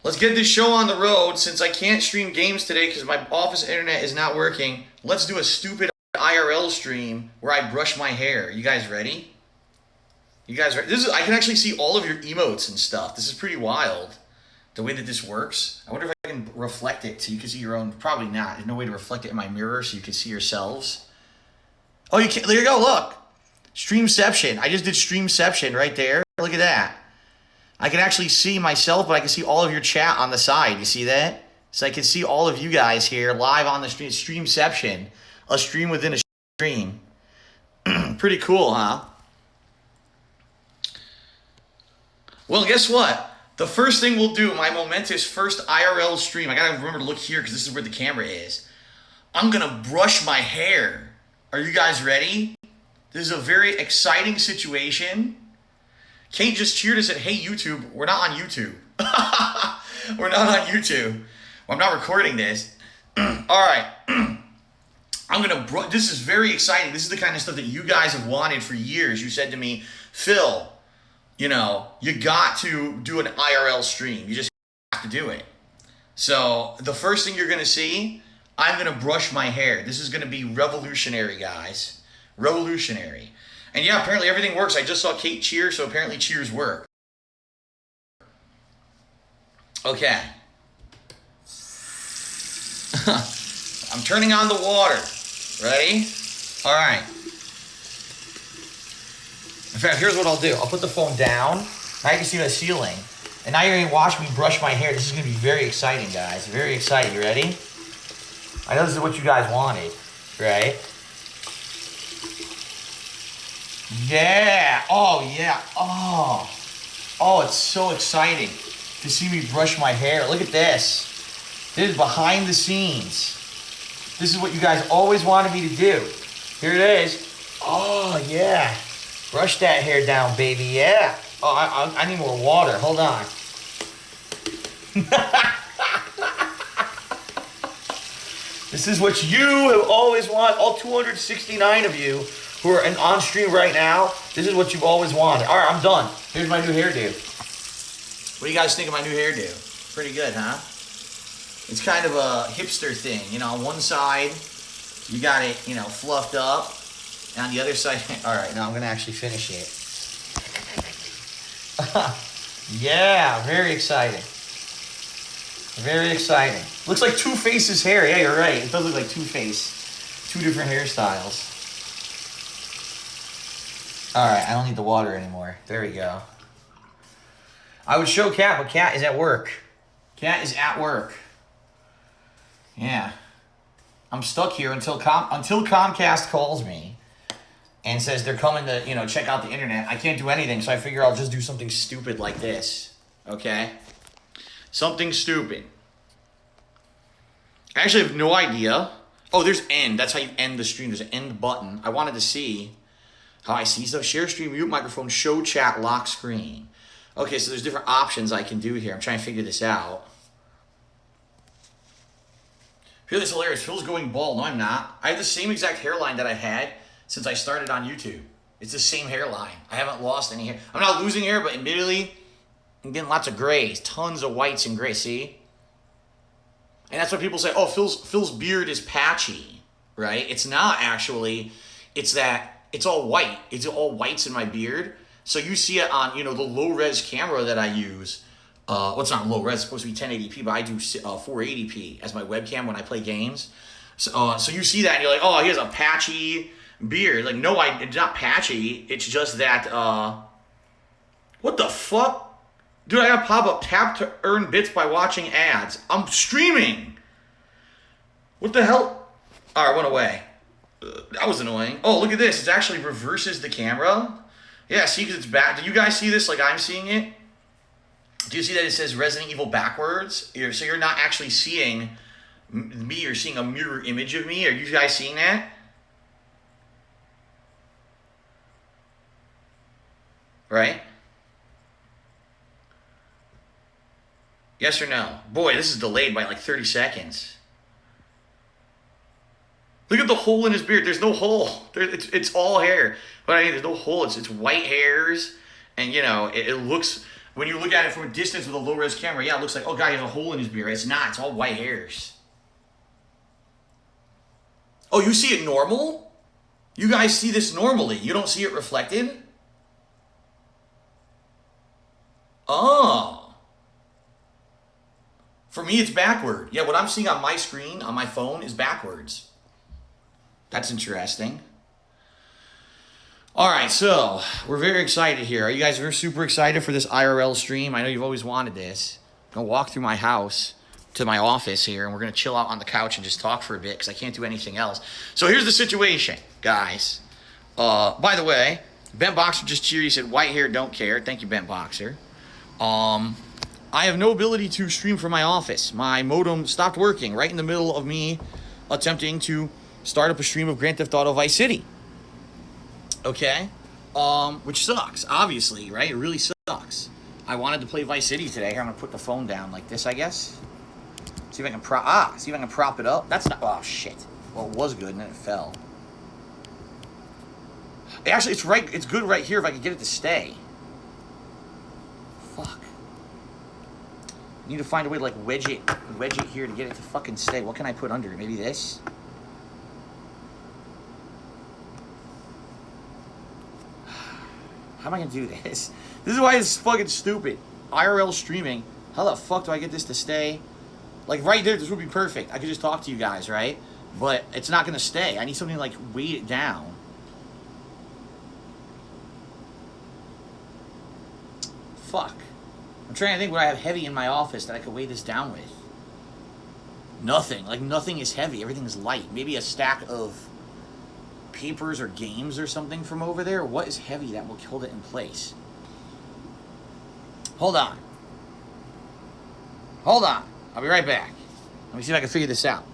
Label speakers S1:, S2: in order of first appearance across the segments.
S1: Let's get this show on the road. Since I can't stream games today because my office internet is not working, let's do a stupid IRL stream where I brush my hair. You guys ready? You guys ready? I can actually see all of your emotes and stuff. This is pretty wild. The way that this works. I wonder if I can reflect it so you can see your own. Probably not. There's no way to reflect it in my mirror so you can see yourselves. Oh, you can. There you go. Look. Streamception. I just did Streamception right there. Look at that. I can actually see myself, but I can see all of your chat on the side. You see that? So I can see all of you guys here live on the stream. Streamception. A stream within a stream. Pretty cool, huh? Well, guess what? The first thing we'll do, my momentous first IRL stream, I gotta remember to look here because this is where the camera is. I'm gonna brush my hair. Are you guys ready? This is a very exciting situation. Kate just cheered and said, hey, YouTube. We're not on YouTube. We're not on YouTube. Well, I'm not recording this. All right. I'm going to... This is very exciting. This is the kind of stuff that you guys have wanted for years. You said to me, Phil, you got to do an IRL stream. You just have to do it. So the first thing you're going to see, I'm going to brush my hair. This is going to be revolutionary, guys. Revolutionary. And yeah, apparently everything works. I just saw Kate cheer, so apparently cheers work. Okay. I'm turning on the water. Ready? All right. In fact, here's what I'll do. I'll put the phone down. Now you can see the ceiling. And now you're going to watch me brush my hair. This is going to be very exciting, guys. Very exciting. You ready? I know this is what you guys wanted, right? Yeah. Oh, yeah. Oh, it's so exciting to see me brush my hair. Look at this. This is behind the scenes. This is what you guys always wanted me to do. Here it is. Oh, yeah. Brush that hair down, baby. Yeah. Oh, I need more water. Hold on. This is what you have always wanted. All 269 of you who are on stream right now, this is what you've always wanted. All right, I'm done. Here's my new hairdo. What do you guys think of my new hairdo? Pretty good, huh? It's kind of a hipster thing. On one side, you got it, fluffed up. And on the other side, all right, now I'm going to actually finish it. Yeah, very exciting. Very exciting. Looks like Two-Face's hair. Yeah, you're right. It does look like Two-Face. Two different hairstyles. All right, I don't need the water anymore. There we go. I would show Kat, but Kat is at work. Kat is at work. Yeah. I'm stuck here until Comcast calls me and says they're coming to, check out the internet. I can't do anything, so I figure I'll just do something stupid like this. Okay? Something stupid. I actually have no idea. Oh, there's end. That's how you end the stream. There's an end button. I wanted to see how I see stuff. Share stream, mute microphone, show chat, lock screen. Okay, so there's different options I can do here. I'm trying to figure this out. Phil is hilarious. Phil's going bald. No, I'm not. I have the same exact hairline that I've had since I started on YouTube. It's the same hairline. I haven't lost any hair. I'm not losing hair, but admittedly, I'm getting lots of grays. Tons of whites and grays, see? And that's why people say, oh, Phil's beard is patchy, right? It's not actually. It's that it's all white. It's all whites in my beard. So you see it on, the low-res camera that I use. Well, it's not low-res. It's supposed to be 1080p, but I do 480p as my webcam when I play games. So you see that, and you're like, oh, he has a patchy beard. Like, no, it's not patchy. It's just that, what the fuck? Dude, I got pop-up. Tap to earn bits by watching ads. I'm streaming. What the hell? All right, went away. That was annoying. Oh, look at this. It actually reverses the camera. Yeah, see, because it's back. Do you guys see this like I'm seeing it? Do you see that it says Resident Evil backwards? So you're not actually seeing me. You're seeing a mirror image of me. Are you guys seeing that? Right? Yes or no? Boy, this is delayed by like 30 seconds. Look at the hole in his beard. There's no hole. It's all hair. But I mean, there's no hole. It's white hairs. And, it looks... When you look at it from a distance with a low-res camera, yeah, it looks like, oh, guy has a hole in his beard. It's not. It's all white hairs. Oh, you see it normal? You guys see this normally. You don't see it reflected? Oh. For me, it's backward. Yeah, what I'm seeing on my screen, on my phone, is backwards. That's interesting. All right, so we're very excited here. Are you guys super excited for this IRL stream? I know you've always wanted this. I'm going to walk through my house to my office here, and we're going to chill out on the couch and just talk for a bit because I can't do anything else. So here's the situation, guys. By the way, Bent Boxer just cheered. He said, white hair, don't care. Thank you, Bent Boxer. I have no ability to stream from my office. My modem stopped working right in the middle of me attempting to start up a stream of Grand Theft Auto Vice City. Okay? Which sucks, obviously, right? It really sucks. I wanted to play Vice City today. Here, I'm going to put the phone down like this, I guess. See if I can prop it up. That's not, oh, shit. Well, it was good, and then it fell. Actually, it's good right here if I can get it to stay. Fuck. I need to find a way to, like, wedge it here to get it to fucking stay. What can I put under it? Maybe this? How am I going to do this? This is why it's fucking stupid. IRL streaming. How the fuck do I get this to stay? Like, right there, this would be perfect. I could just talk to you guys, right? But it's not going to stay. I need something to, like, weight it down. Fuck. I'm trying to think what I have heavy in my office that I could weigh this down with. Nothing. Like, nothing is heavy. Everything is light. Maybe a stack of papers or games or something from over there. What is heavy that will hold it in place? Hold on. Hold on. I'll be right back. Let me see if I can figure this out.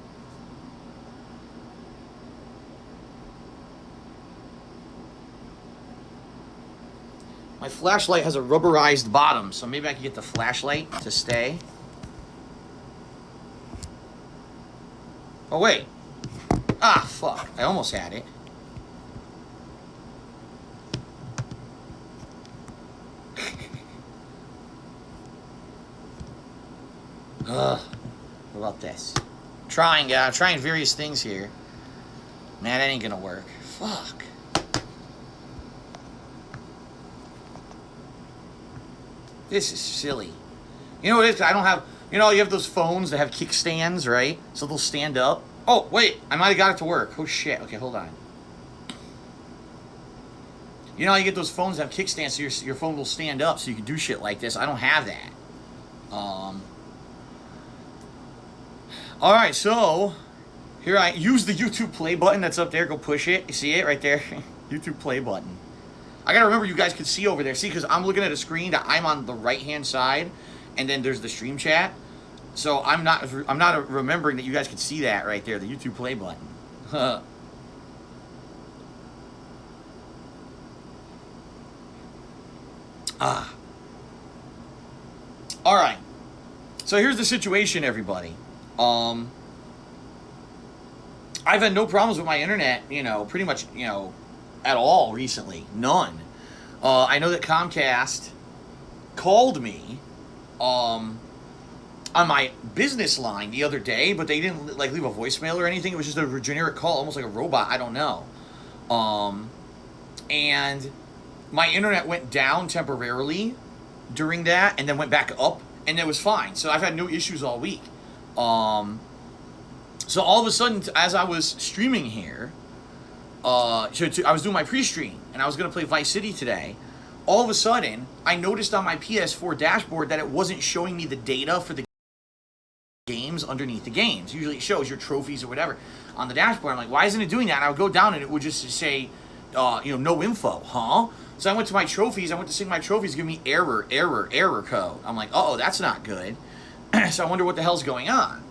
S1: My flashlight has a rubberized bottom, so maybe I can get the flashlight to stay. Oh, wait. Ah, fuck. I almost had it. Ugh. What about this? I'm trying various things here. Man, that ain't gonna work. Fuck. This is silly. You know what it is? I don't have... You know, you have those phones that have kickstands, right? So they'll stand up. Oh, wait. I might have got it to work. Oh, shit. Okay, hold on. You know how you get those phones that have kickstands so your phone will stand up so you can do shit like this? I don't have that. Alright, so... Here I... Use the YouTube play button that's up there. Go push it. You see it right there? YouTube play button. I gotta remember you guys can see over there. See, because I'm looking at a screen that I'm on the right-hand side, and then there's the stream chat. So I'm not remembering that you guys can see that right there, the YouTube play button. Ah. All right. So here's the situation, everybody. I've had no problems with my internet, you know, pretty much, you know, at all recently. None. I know that Comcast called me on my business line the other day, but they didn't like leave a voicemail or anything. It was just a generic call, almost like a robot. I don't know. And my internet went down temporarily during that and then went back up, and it was fine. So I've had no issues all week. So all of a sudden, as I was streaming here, I was doing my pre-stream, and I was going to play Vice City today. All of a sudden, I noticed on my PS4 dashboard that it wasn't showing me the data for the games underneath the games. Usually it shows your trophies or whatever on the dashboard. I'm like, why isn't it doing that? And I would go down, and it would just say, no info, huh? So I went to my trophies. I went to sync my trophies, give me error code. I'm like, uh-oh, that's not good. So I wonder what the hell's going on.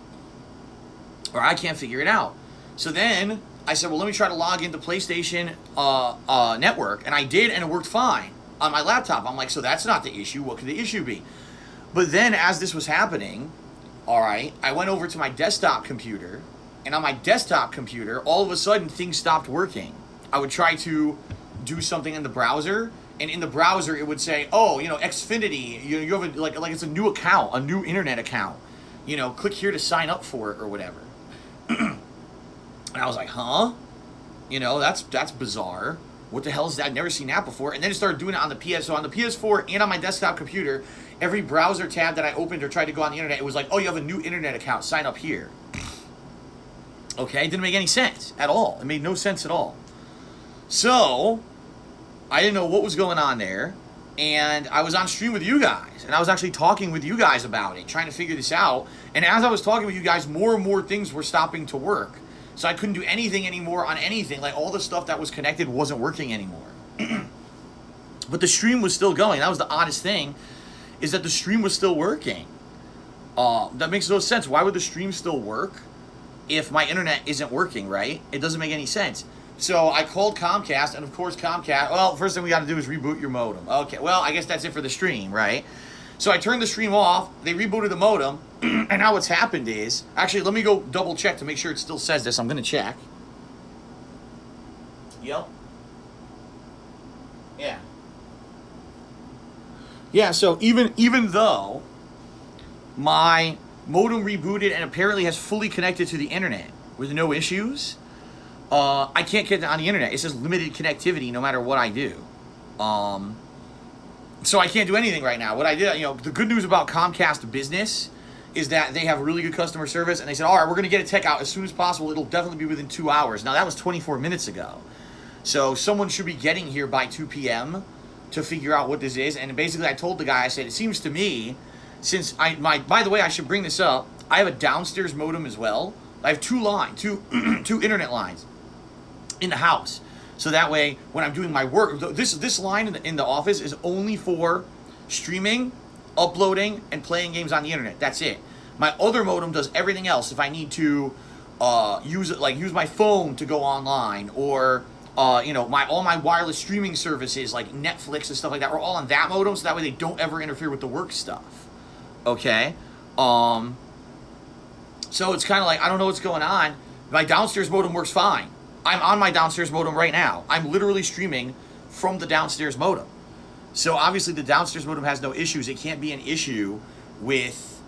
S1: Or I can't figure it out. So then I said, well, let me try to log into PlayStation Network. And I did, and it worked fine on my laptop. I'm like, so that's not the issue. What could the issue be? But then as this was happening, all right, I went over to my desktop computer. And on my desktop computer, all of a sudden, things stopped working. I would try to do something in the browser, and in the browser it would say, oh, you know, Xfinity, you have like it's a new account, a new internet account. You know, click here to sign up for it or whatever. And I was like, huh? You know, that's bizarre. What the hell is that? I've never seen that before. And then it started doing it on the PS. So on the PS4 and on my desktop computer, every browser tab that I opened or tried to go on the internet, it was like, oh, you have a new internet account. Sign up here. Okay, it didn't make any sense at all. It made no sense at all. So I didn't know what was going on there. And I was on stream with you guys. And I was actually talking with you guys about it, trying to figure this out. And as I was talking with you guys, more and more things were stopping to work. So I couldn't do anything anymore on anything. Like, all the stuff that was connected wasn't working anymore. But the stream was still going. That was the oddest thing, is that the stream was still working. That makes no sense. Why would the stream still work if my internet isn't working, right? It doesn't make any sense. So I called Comcast, and of course Comcast, well, first thing we got to do is reboot your modem. Okay, well, I guess that's it for the stream, right? So I turned the stream off, they rebooted the modem, and now what's happened is, actually, let me go double check to make sure it still says this. I'm going to check. Yep. Yeah. Yeah, so even though my modem rebooted and apparently has fully connected to the internet with no issues, I can't get on the internet. It says limited connectivity no matter what I do. So I can't do anything right now. What I did, you know, the good news about Comcast Business is that they have really good customer service, and they said, all right, we're going to get a tech out as soon as possible. It'll definitely be within 2 hours. Now, that was 24 minutes ago. So someone should be getting here by 2 p.m. to figure out what this is. And basically, I told the guy, I said, it seems to me, since by the way, I should bring this up, I have a downstairs modem as well. I have two internet lines in the house. So that way, when I'm doing my work, this line in the office is only for streaming, uploading, and playing games on the internet. That's it. My other modem does everything else. If I need to use my phone to go online, or all my wireless streaming services like Netflix and stuff like that are all on that modem. So that way they don't ever interfere with the work stuff. Okay. So it's kind of like, I don't know what's going on. My downstairs modem works fine. I'm on my downstairs modem right now. I'm literally streaming from the downstairs modem. So obviously the downstairs modem has no issues. It can't be an issue with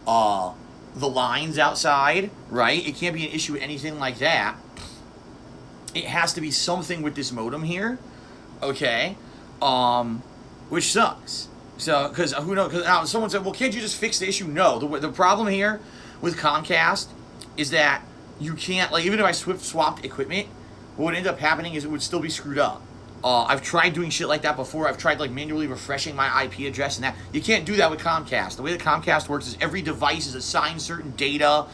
S1: the lines outside, right? It can't be an issue with anything like that. It has to be something with this modem here, okay? Which sucks. So, because who knows? Because now someone said, well, can't you just fix the issue? No. The problem here with Comcast is that you can't, like, even if I swapped equipment, what would end up happening is it would still be screwed up. I've tried doing shit like that before. I've tried, like, manually refreshing my IP address and that. You can't do that with Comcast. The way that Comcast works is every device is assigned certain data,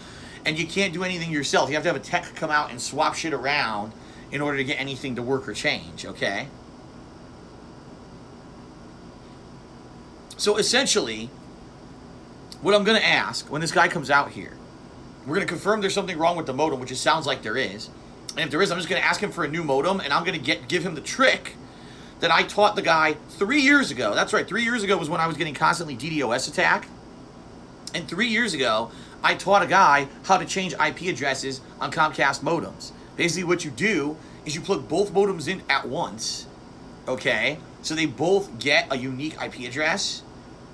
S1: and you can't do anything yourself. You have to have a tech come out and swap shit around in order to get anything to work or change, okay? So essentially, what I'm going to ask when this guy comes out here, we're going to confirm there's something wrong with the modem, which it sounds like there is. And if there is, I'm just going to ask him for a new modem, and I'm going to give him the trick that I taught the guy 3 years ago. That's right, 3 years ago was when I was getting constantly DDoS attack. And 3 years ago, I taught a guy how to change IP addresses on Comcast modems. Basically, what you do is you plug both modems in at once, okay? So they both get a unique IP address.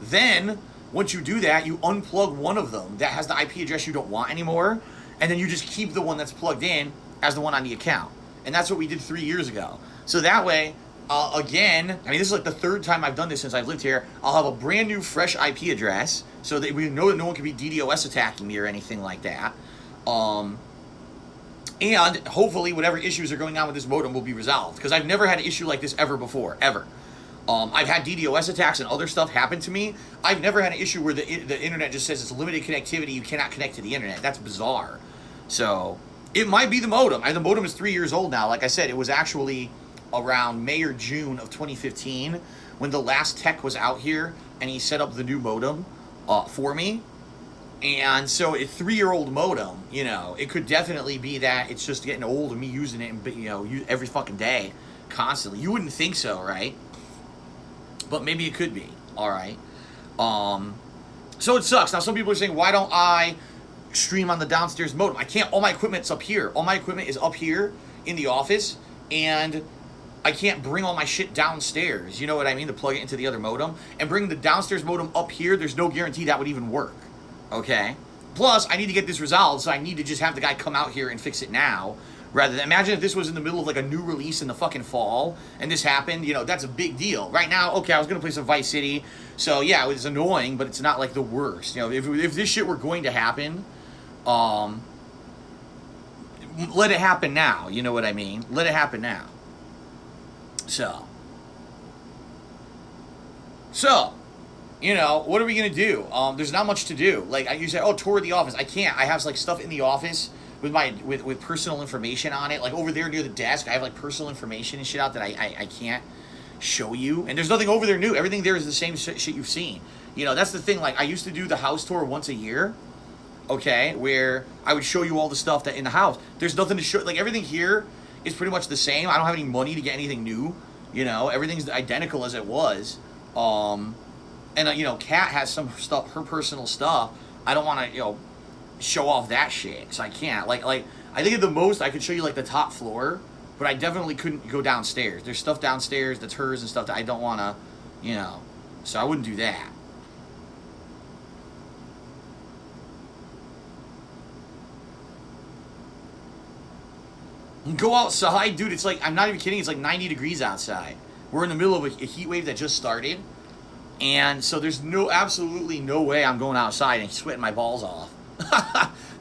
S1: Then, once you do that, you unplug one of them that has the IP address you don't want anymore, and then you just keep the one that's plugged in as the one on the account. And that's what we did 3 years ago. So that way, again, I mean, this is like the third time I've done this since I've lived here. I'll have a brand new, fresh IP address, so that we know that no one can be DDoS attacking me or anything like that. And hopefully, whatever issues are going on with this modem will be resolved. Because I've never had an issue like this ever before, ever. I've had DDoS attacks and other stuff happen to me. I've never had an issue where the internet just says it's limited connectivity, you cannot connect to the internet. That's bizarre. So, it might be the modem. The modem is 3 years old now. Like I said, it was actually around May or June of 2015 when the last tech was out here and he set up the new modem for me. And so a 3-year-old modem, you know, it could definitely be that it's just getting old and me using it, and, you know, every fucking day, constantly. You wouldn't think so, right? But maybe it could be, all right? So it sucks. Now, some people are saying, why don't I stream on the downstairs modem? I can't. All my equipment's up here. All my equipment is up here in the office, and I can't bring all my shit downstairs, you know what I mean, to plug it into the other modem. And bring the downstairs modem up here, there's no guarantee that would even work, okay? Plus, I need to get this resolved, so I need to just have the guy come out here and fix it now. Rather than, imagine if this was in the middle of like a new release in the fucking fall, and this happened, you know, that's a big deal. Right now, okay, I was going to play some Vice City, so yeah, it was annoying, but it's not like the worst. You know, if this shit were going to happen, let it happen now, you know what I mean? Let it happen now. So, you know, what are we going to do? There's not much to do. Like, you say, oh, tour the office. I can't. I have, like, stuff in the office with personal information on it. Like, over there near the desk, I have, like, personal information and shit out that I can't show you. And there's nothing over there new. Everything there is the same shit you've seen. You know, that's the thing. Like, I used to do the house tour once a year, okay, where I would show you all the stuff that in the house. There's nothing to show. Like, everything here is pretty much the same. I don't have any money to get anything new. You know, everything's identical as it was. And, you know, Kat has some stuff, her personal stuff. I don't want to, you know, show off that shit. So I can't. Like, I think at the most I could show you, like, the top floor. But I definitely couldn't go downstairs. There's stuff downstairs that's hers and stuff that I don't want to, you know. So I wouldn't do that. Go outside, dude. It's like, I'm not even kidding. It's like 90 degrees outside. We're in the middle of a heat wave that just started. And so there's absolutely no way I'm going outside and sweating my balls off.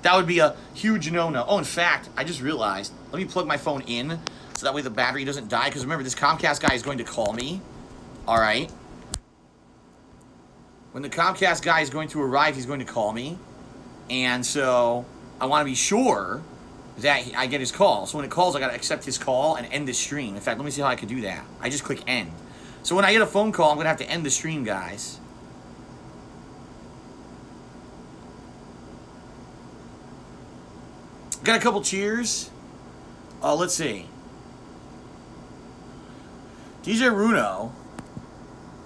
S1: That would be a huge no-no. Oh, in fact, I just realized, let me plug my phone in so that way the battery doesn't die. Because remember, this Comcast guy is going to call me. All right. When the Comcast guy is going to arrive, he's going to call me. And so I want to be sure that I get his call. So when it calls, I got to accept his call and end the stream. In fact, let me see how I can do that. I just click end. So when I get a phone call, I'm going to have to end the stream, guys. Got a couple cheers. Let's see. DJ Runo.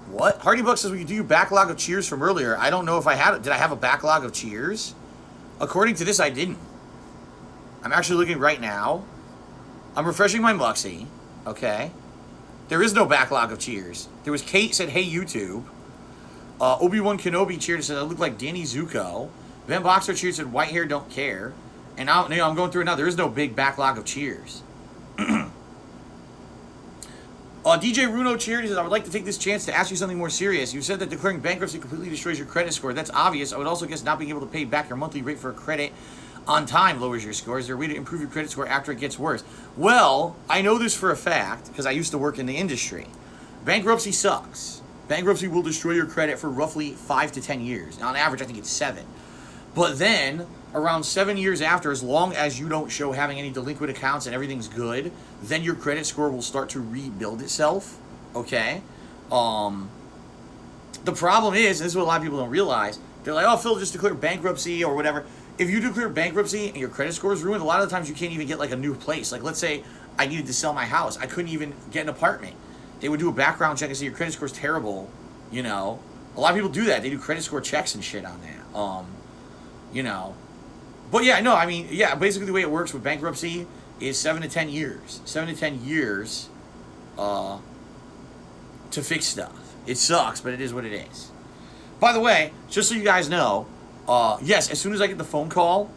S1: What? Hardy Buck says, we do your backlog of cheers from earlier. I don't know if I had it. Did I have a backlog of cheers? According to this, I didn't. I'm actually looking right now. I'm refreshing my Muxy. Okay. There is no backlog of cheers. There was Kate said, hey, YouTube. Obi-Wan Kenobi cheered and said, I look like Danny Zuko. Van Boxer cheered and said, white hair don't care. And now, you know, I'm going through it now. There is no big backlog of cheers. DJ Runo cheered. He says, I would like to take this chance to ask you something more serious. You said that declaring bankruptcy completely destroys your credit score. That's obvious. I would also guess not being able to pay back your monthly rate for a credit on time lowers your score. Is there a way to improve your credit score after it gets worse? Well, I know this for a fact because I used to work in the industry. Bankruptcy sucks. Bankruptcy will destroy your credit for roughly 5 to 10 years. On average, I think it's 7. But then, around 7 years after, as long as you don't show having any delinquent accounts and everything's good, then your credit score will start to rebuild itself, okay? The problem is, and this is what a lot of people don't realize, they're like, oh, Phil, just declare bankruptcy or whatever. If you declare bankruptcy and your credit score is ruined, a lot of the times you can't even get, like, a new place. Like, let's say I needed to sell my house. I couldn't even get an apartment. They would do a background check and say your credit score's terrible, you know? A lot of people do that. They do credit score checks and shit on that, you know? But yeah, no, I mean, yeah, basically the way it works with bankruptcy is 7 to 10 years. 7 to 10 years to fix stuff. It sucks, but it is what it is. By the way, just so you guys know, yes, as soon as I get the phone call,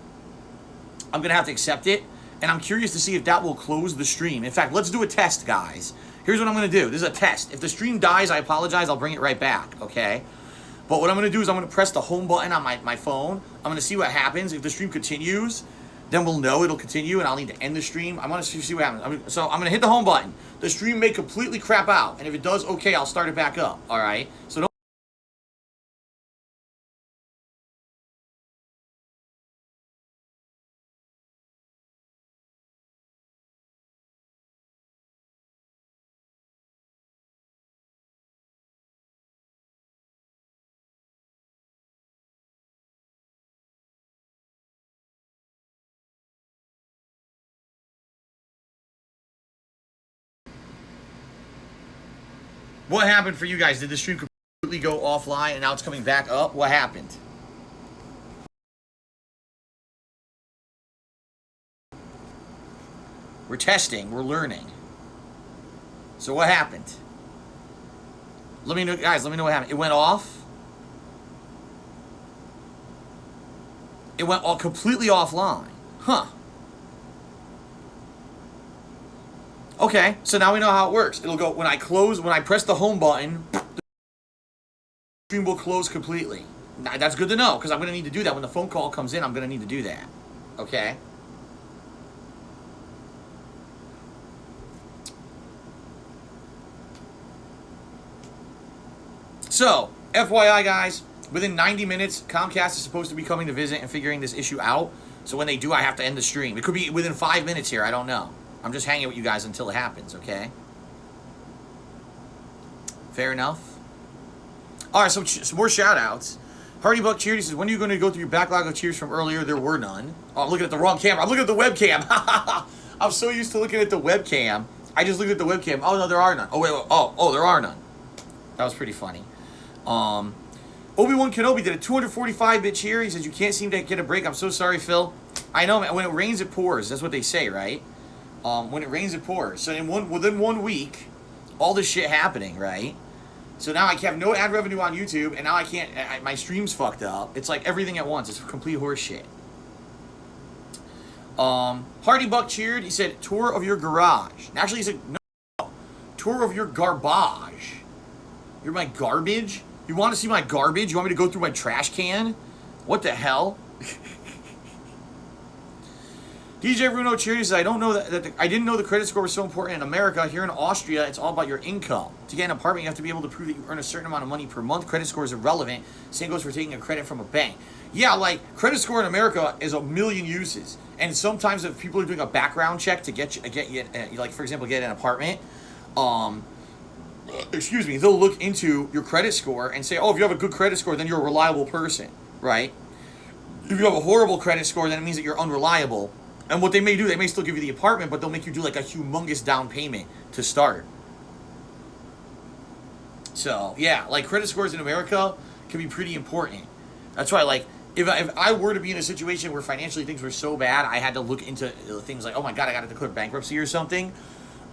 S1: I'm going to have to accept it. And I'm curious to see if that will close the stream. In fact, let's do a test, guys. Here's what I'm going to do. This is a test. If the stream dies, I apologize. I'll bring it right back, okay? But what I'm going to do is I'm going to press the home button on my phone. I'm going to see what happens. If the stream continues, then we'll know it'll continue, and I'll need to end the stream. I want to see what happens. So I'm going to hit the home button. The stream may completely crap out, and if it does, okay, I'll start it back up, all right? So don't... What happened for you guys? Did the stream completely go offline and now it's coming back up? What happened? We're testing. We're learning. So what happened? Let me know, guys, let me know what happened. It went off. It went all completely offline. Huh. Okay, so now we know how it works. It'll go, when I press the home button, the stream will close completely. Now, that's good to know, because I'm going to need to do that. When the phone call comes in, I'm going to need to do that. Okay? So, FYI, guys, within 90 minutes, Comcast is supposed to be coming to visit and figuring this issue out. So when they do, I have to end the stream. It could be within 5 minutes here. I don't know. I'm just hanging with you guys until it happens, okay? Fair enough? All right, so some more shout-outs. Hardy Buck Cheered, he says, when are you going to go through your backlog of cheers from earlier? There were none. Oh, I'm looking at the wrong camera. I'm looking at the webcam. I'm so used to looking at the webcam. I just looked at the webcam. Oh, no, there are none. Oh, wait. Oh, there are none. That was pretty funny. Obi-Wan Kenobi did a 245-bit cheer. He says, you can't seem to get a break. I'm so sorry, Phil. I know, man. When it rains, it pours. That's what they say, right? When it rains, it pours. So within 1 week, all this shit happening, right? So now I have no ad revenue on YouTube, and now I can't. My stream's fucked up. It's like everything at once. It's complete horse shit. Hardy Buck cheered. He said, tour of your garage. Actually, he said, no. Tour of your garbage. You're my garbage? You want to see my garbage? You want me to go through my trash can? What the hell? DJ Bruno cheered. He said, I didn't know the credit score was so important in America. Here in Austria, it's all about your income. To get an apartment, you have to be able to prove that you earn a certain amount of money per month. Credit score is irrelevant. Same goes for taking a credit from a bank. Yeah, like, credit score in America is a million uses. And sometimes if people are doing a background check to get you, like, for example, get an apartment, they'll look into your credit score and say, oh, if you have a good credit score, then you're a reliable person, right? If you have a horrible credit score, then it means that you're unreliable. And what they may do, they may still give you the apartment, but they'll make you do like a humongous down payment to start. So, yeah, like credit scores in America can be pretty important. That's why, like, if I were to be in a situation where financially things were so bad, I had to look into things like, oh my God, I got to declare bankruptcy or something.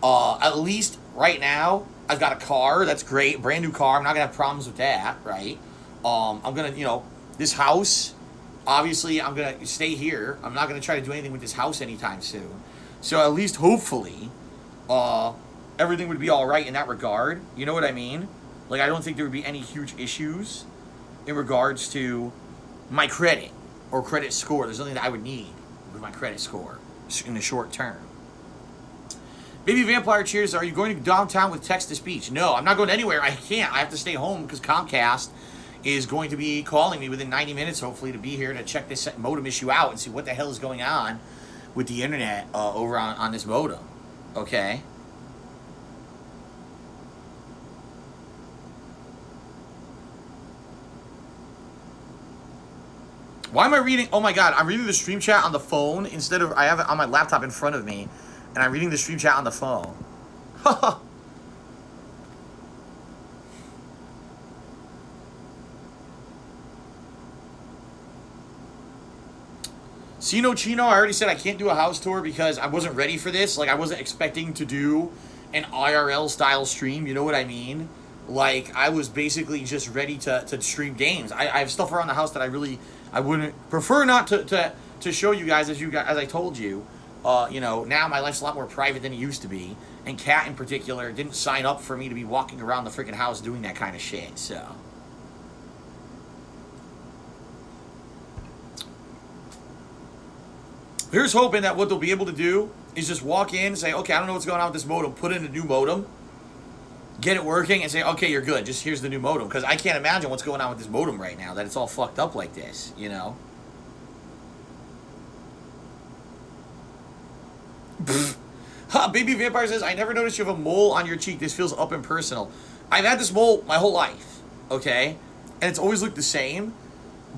S1: At least right now, I've got a car. That's great. Brand new car. I'm not going to have problems with that, right? I'm going to, this house, obviously, I'm going to stay here. I'm not going to try to do anything with this house anytime soon. So at least, hopefully, everything would be all right in that regard. You know what I mean? Like, I don't think there would be any huge issues in regards to my credit or credit score. There's nothing that I would need with my credit score in the short term. Baby Vampire cheers. Are you going to downtown with text-to-speech? No, I'm not going anywhere. I can't. I have to stay home because Comcast is going to be calling me within 90 minutes, hopefully, to be here to check this modem issue out and see what the hell is going on with the internet over on this modem. Okay? Why am I reading? Oh my God, I'm reading the stream chat on the phone instead of, I have it on my laptop in front of me. And I'm reading the stream chat on the phone. Sino Chino, I already said I can't do a house tour because I wasn't ready for this. Like, I wasn't expecting to do an IRL style stream. You know what I mean? Like, I was basically just ready to stream games. I have stuff around the house that I wouldn't prefer not to show you guys, as I told you. Now my life's a lot more private than it used to be. And Kat in particular didn't sign up for me to be walking around the freaking house doing that kind of shit, so. Here's hoping that what they'll be able to do is just walk in and say, okay, I don't know what's going on with this modem. Put in a new modem. Get it working and say, okay, you're good. Just here's the new modem. Because I can't imagine what's going on with this modem right now, that it's all fucked up like this, Baby Vampire says, I never noticed you have a mole on your cheek. This feels up and personal. I've had this mole my whole life, okay? And it's always looked the same.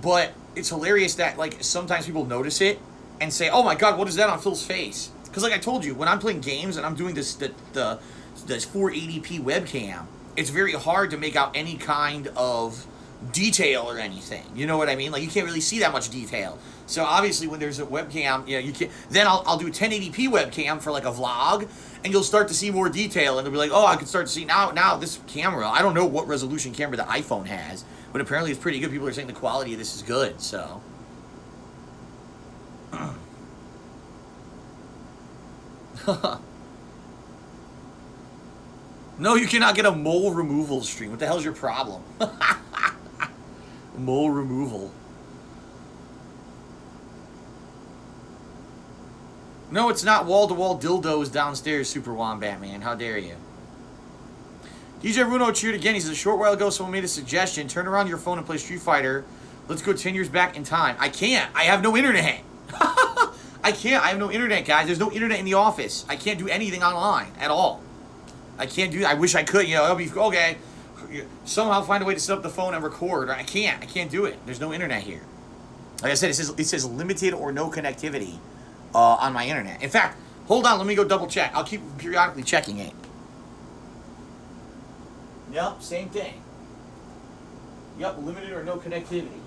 S1: But it's hilarious that, like, sometimes people notice it and say, oh my God, what is that on Phil's face? Because, like I told you, when I'm playing games and I'm doing this 480p webcam, it's very hard to make out any kind of detail or anything. You know what I mean? Like, you can't really see that much detail. So obviously when there's a webcam, you can't. Then I'll do a 1080p webcam for like a vlog, and you'll start to see more detail, and they'll be like, oh, I can start to see now this camera. I don't know what resolution camera the iPhone has, but apparently it's pretty good. People are saying the quality of this is good, so. No, you cannot get a mole removal stream. What the hell's your problem? Mole removal. No, it's not wall-to-wall dildos downstairs, Super Wombat Man. How dare you? DJ Runo cheered again. He says, a short while ago, someone made a suggestion. Turn around your phone and play Street Fighter. Let's go 10 years back in time. I can't. I have no internet. I can't. I have no internet, guys. There's no internet in the office. I can't do anything online at all. I can't do that. I wish I could. You know, it'll be, okay, somehow find a way to set up the phone and record. I can't. I can't do it. There's no internet here. Like I said, it says limited or no connectivity on my internet. In fact, hold on. Let me go double check. I'll keep periodically checking it. Yep, same thing. Yep, limited or no connectivity.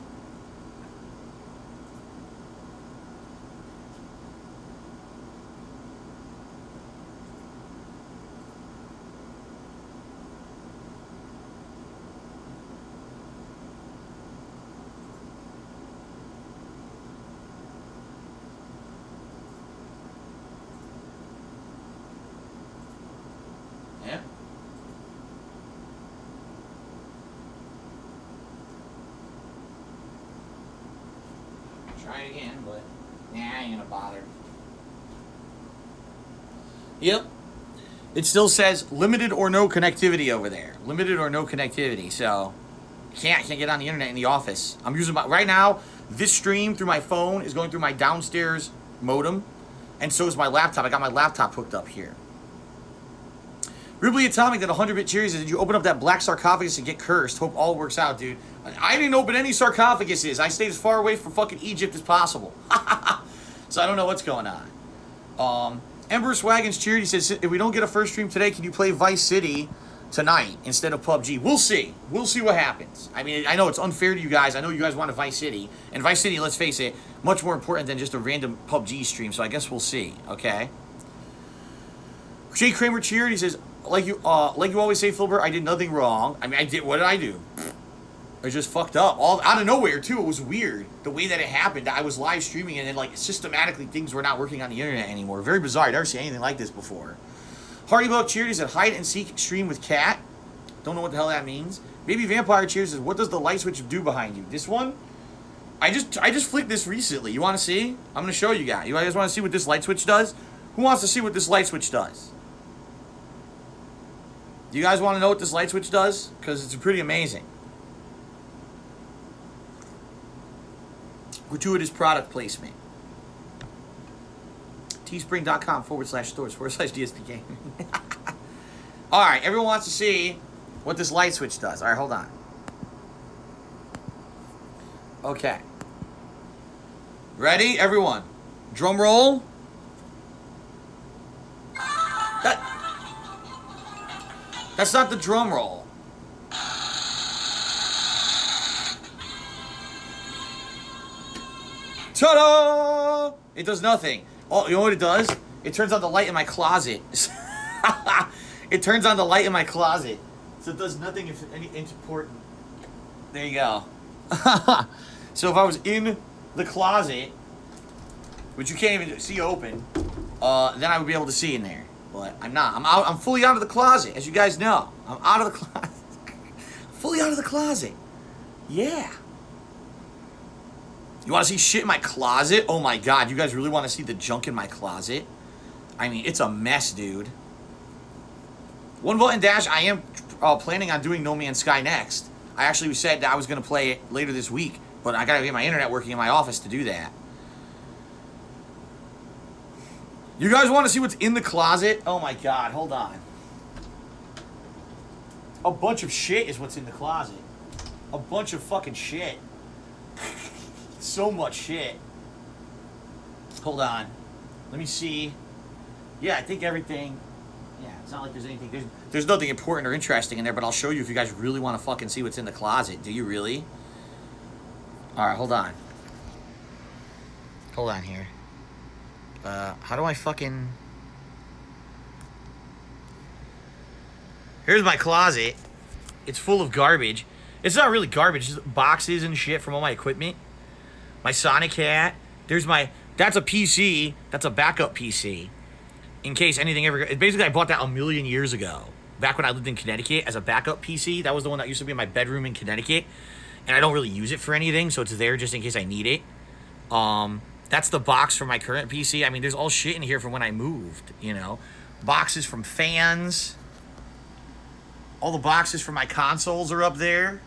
S1: Yeah. Try it again, but nah, I ain't gonna bother. Yep. It still says limited or no connectivity over there. Limited or no connectivity. So can't get on the internet in the office. I'm using my right now. This stream through my phone is going through my downstairs modem, and so is my laptop. I got my laptop hooked up here. Ribley Atomic, that 100-bit cheers. Did you open up that black sarcophagus and get cursed? Hope all works out, dude. I didn't open any sarcophaguses. I stayed as far away from fucking Egypt as possible. So I don't know what's going on. Ember Swaggins cheered. He says, if we don't get a first stream today, can you play Vice City tonight instead of PUBG? We'll see. We'll see what happens. I mean, I know it's unfair to you guys. I know you guys want a Vice City. And Vice City, let's face it, much more important than just a random PUBG stream. So I guess we'll see. Okay? Jay Kramer cheered. He says, like you always say, Filbert, I did nothing wrong. I mean, what did I do? I just fucked up. All out of nowhere, too. It was weird. The way that it happened. I was live streaming and then, like, systematically things were not working on the internet anymore. Very bizarre. I'd never seen anything like this before. Hardybuck cheered. He said, hide and seek stream with cat. Don't know what the hell that means. Baby Vampire cheers. Says, what does the light switch do behind you? This one? I just flicked this recently. You want to see? I'm going to show you guys. You guys want to see what this light switch does? Who wants to see what this light switch does? Do you guys want to know what this light switch does? Because it's pretty amazing. Gratuitous product placement. Teespring.com/stores/DSPGaming. Alright, everyone wants to see what this light switch does. Alright, hold on. Okay. Ready, everyone? Drum roll. That's not the drum roll. Ta-da! It does nothing. Oh, you know what it does? It turns on the light in my closet. It turns on the light in my closet. So it does nothing if any important. There you go. So if I was in the closet, which you can't even see open, then I would be able to see in there. But I'm not. I'm out. I'm fully out of the closet, as you guys know. I'm out of the closet. Fully out of the closet. Yeah. You want to see shit in my closet? Oh my god, you guys really want to see the junk in my closet? I mean, it's a mess, dude. 1 Volt and Dash, I am planning on doing No Man's Sky next. I actually said that I was going to play it later this week, but I got to get my internet working in my office to do that. You guys want to see what's in the closet? Oh my god, hold on. A bunch of shit is what's in the closet. A bunch of fucking shit. So much shit. Hold on. Let me see. Yeah, I think everything... Yeah, it's not like there's anything... There's nothing important or interesting in there, but I'll show you if you guys really want to fucking see what's in the closet. Do you really? Alright, hold on. Hold on here. How do I fucking... Here's my closet. It's full of garbage. It's not really garbage, it's just boxes and shit from all my equipment. My Sonic hat. There's my... That's a PC. That's a backup PC. In case anything ever... Basically, I bought that a million years ago. Back when I lived in Connecticut as a backup PC. That was the one that used to be in my bedroom in Connecticut. And I don't really use it for anything, so it's there just in case I need it. That's the box for my current PC. I mean, there's all shit in here from when I moved, you know. Boxes from fans. All the boxes for my consoles are up there.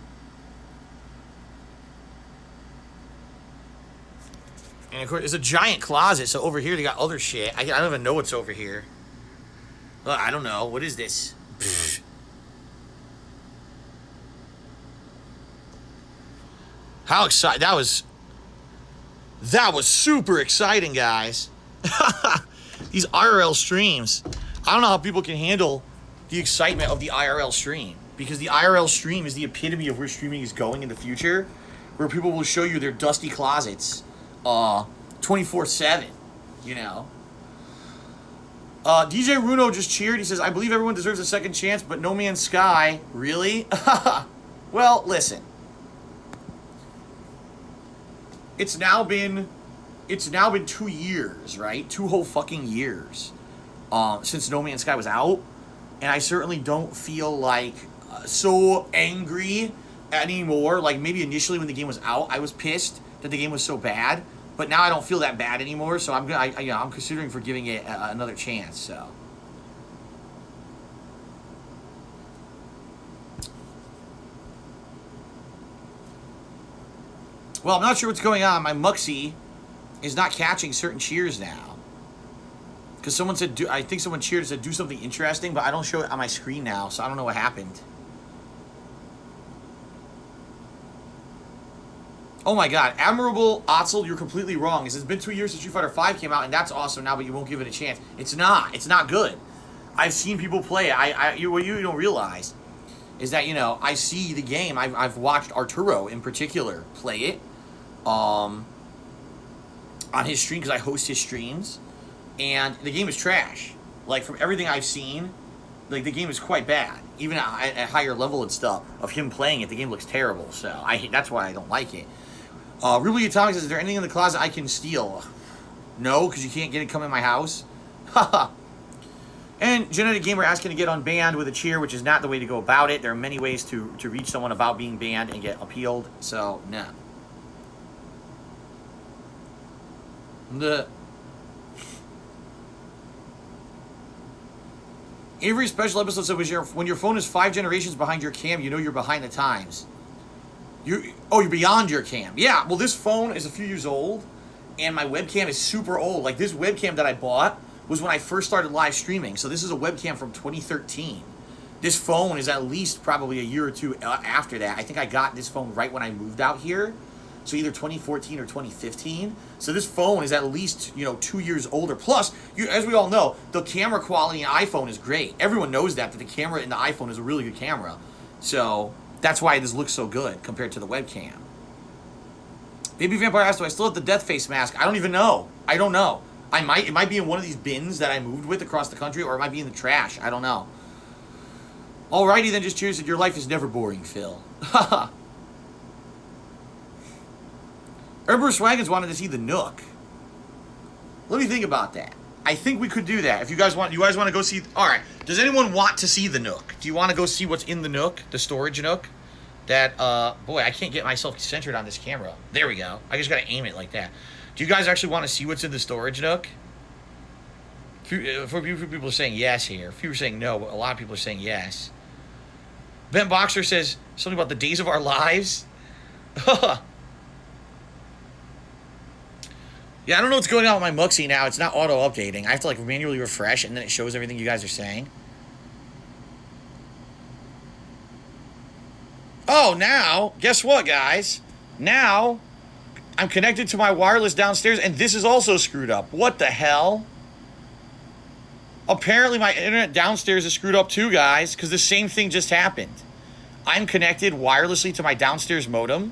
S1: And of course, it's a giant closet, so over here they got other shit. I don't even know what's over here. I don't know. What is this? Pfft. How exciting. That was super exciting, guys. These IRL streams. I don't know how people can handle the excitement of the IRL stream. Because the IRL stream is the epitome of where streaming is going in the future. Where people will show you their dusty closets 24/7, you know. DJ Runo just cheered. He says, I believe everyone deserves a second chance, but No Man's Sky, really? Well, listen. It's now been 2 years, right? 2 whole fucking years since No Man's Sky was out. And I certainly don't feel like so angry anymore. Like maybe initially when the game was out, I was pissed that the game was so bad. But now I don't feel that bad anymore, so I'm considering for giving it another chance. So, well, I'm not sure what's going on. My Muxie is not catching certain cheers now. Because someone said, I think someone cheered and said do something interesting, but I don't show it on my screen now, so I don't know what happened. Oh my god, Admirable Otzel, you're completely wrong. It says, it's been 2 years since Street Fighter 5 came out, and that's awesome now, but you won't give it a chance. It's not. It's not good. I've seen people play it. What you don't realize is that, you know, I see the game. I've watched Arturo, in particular, play it on his stream, because I host his streams, and the game is trash. Like, from everything I've seen, like, the game is quite bad. Even at higher level and stuff of him playing it, the game looks terrible, so that's why I don't like it. Ruby Atomic says, is there anything in the closet I can steal? No, because you can't get it come in my house. Haha. And Genetic Gamer asking to get unbanned with a cheer, which is not the way to go about it. There are many ways to reach someone about being banned and get appealed, so no. Avery's special episode said, when your phone is 5 generations behind your cam, you know you're behind the times. You're beyond your cam. Yeah, well, this phone is a few years old, and my webcam is super old. Like, this webcam that I bought was when I first started live streaming, so this is a webcam from 2013. This phone is at least probably a year or two after that. I think I got this phone right when I moved out here, so either 2014 or 2015. So this phone is at least, 2 years older. Plus, as we all know, the camera quality in iPhone is great. Everyone knows that the camera in the iPhone is a really good camera. So that's why this looks so good compared to the webcam. Baby Vampire asked, do I still have the death face mask? I don't even know. I don't know. It might be in one of these bins that I moved with across the country, or it might be in the trash. I don't know. Alrighty then, just cheers that your life is never boring, Phil. Haha. Herberus Wagons wanted to see the Nook. Let me think about that. I think we could do that. If you guys want to go see... Alright, does anyone want to see the Nook? Do you want to go see what's in the Nook? The storage Nook? That, boy, I can't get myself centered on this camera. There we go. I just gotta aim it like that. Do you guys actually want to see what's in the storage Nook? A few people are saying yes here. A few are saying no, but a lot of people are saying yes. Ben Boxer says something about the days of our lives. Yeah, I don't know what's going on with my Muxie now. It's not auto-updating. I have to, manually refresh, and then it shows everything you guys are saying. Oh, now, guess what, guys? Now, I'm connected to my wireless downstairs, and this is also screwed up. What the hell? Apparently, my internet downstairs is screwed up too, guys, because the same thing just happened. I'm connected wirelessly to my downstairs modem,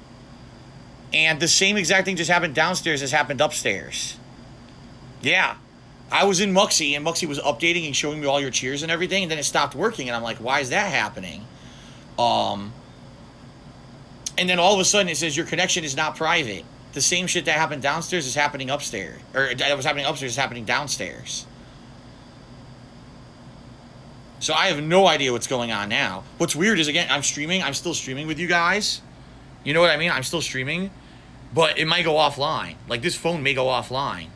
S1: and the same exact thing just happened downstairs as happened upstairs. Yeah. I was in Muxy, and Muxy was updating and showing me all your cheers and everything, and then it stopped working, and I'm like, why is that happening? And then all of a sudden it says your connection is not private. The same shit that happened downstairs is happening upstairs. Or that was happening upstairs is happening downstairs. So I have no idea what's going on now. What's weird is, again, I'm streaming. I'm still streaming with you guys. You know what I mean? I'm still streaming. But it might go offline. Like, this phone may go offline.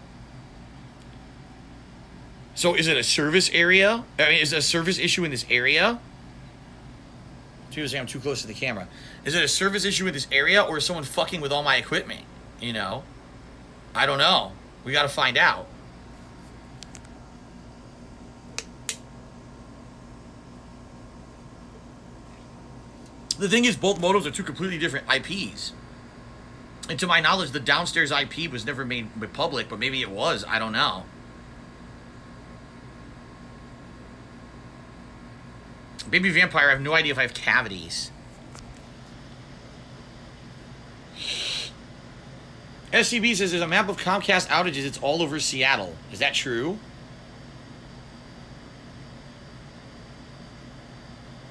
S1: So is it a service area? I mean, is it a service issue in this area? People say I'm too close to the camera. Is it a service issue in this area, or is someone fucking with all my equipment? You know? I don't know. We gotta find out. The thing is, both modems are two completely different IPs. And to my knowledge, the downstairs IP was never made public, but maybe it was. I don't know. Baby Vampire, I have no idea if I have cavities. SCB says there's a map of Comcast outages. It's all over Seattle. Is that true?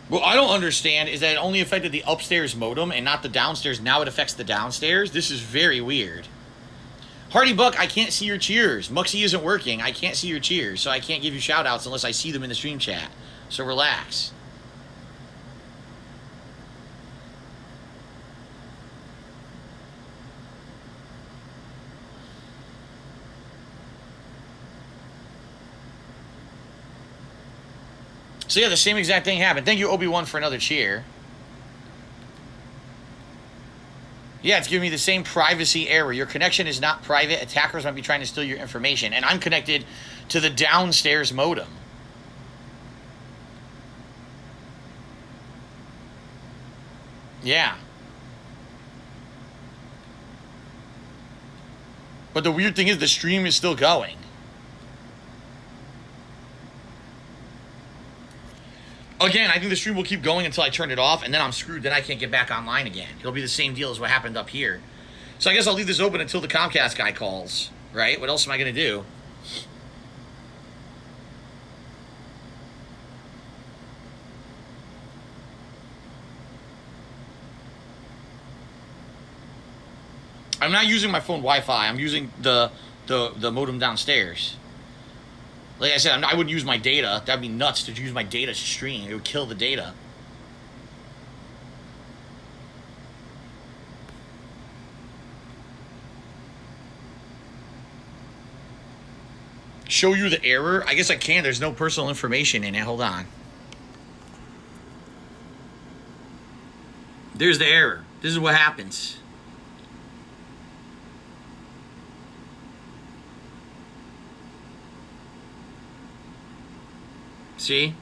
S1: What I don't understand is that it only affected the upstairs modem and not the downstairs. Now it affects the downstairs. This is very weird. Hardy Buck, I can't see your cheers. Muxy isn't working. I can't see your cheers, so I can't give you shout-outs unless I see them in the stream chat. So relax. So yeah, the same exact thing happened. Thank you, Obi-Wan, for another cheer. Yeah, it's giving me the same privacy error. Your connection is not private. Attackers might be trying to steal your information. And I'm connected to the downstairs modem. Yeah. But the weird thing is the stream is still going. Again, I think the stream will keep going until I turn it off, and then I'm screwed. Then I can't get back online again. It'll be the same deal as what happened up here. So I guess I'll leave this open until the Comcast guy calls, right? What else am I going to do? I'm not using my phone Wi-Fi. I'm using the modem downstairs. Like I said, I wouldn't use my data. That'd be nuts to use my data to stream. It would kill the data. Show you the error? I guess I can. There's no personal information in it. Hold on. There's the error. This is what happens. See?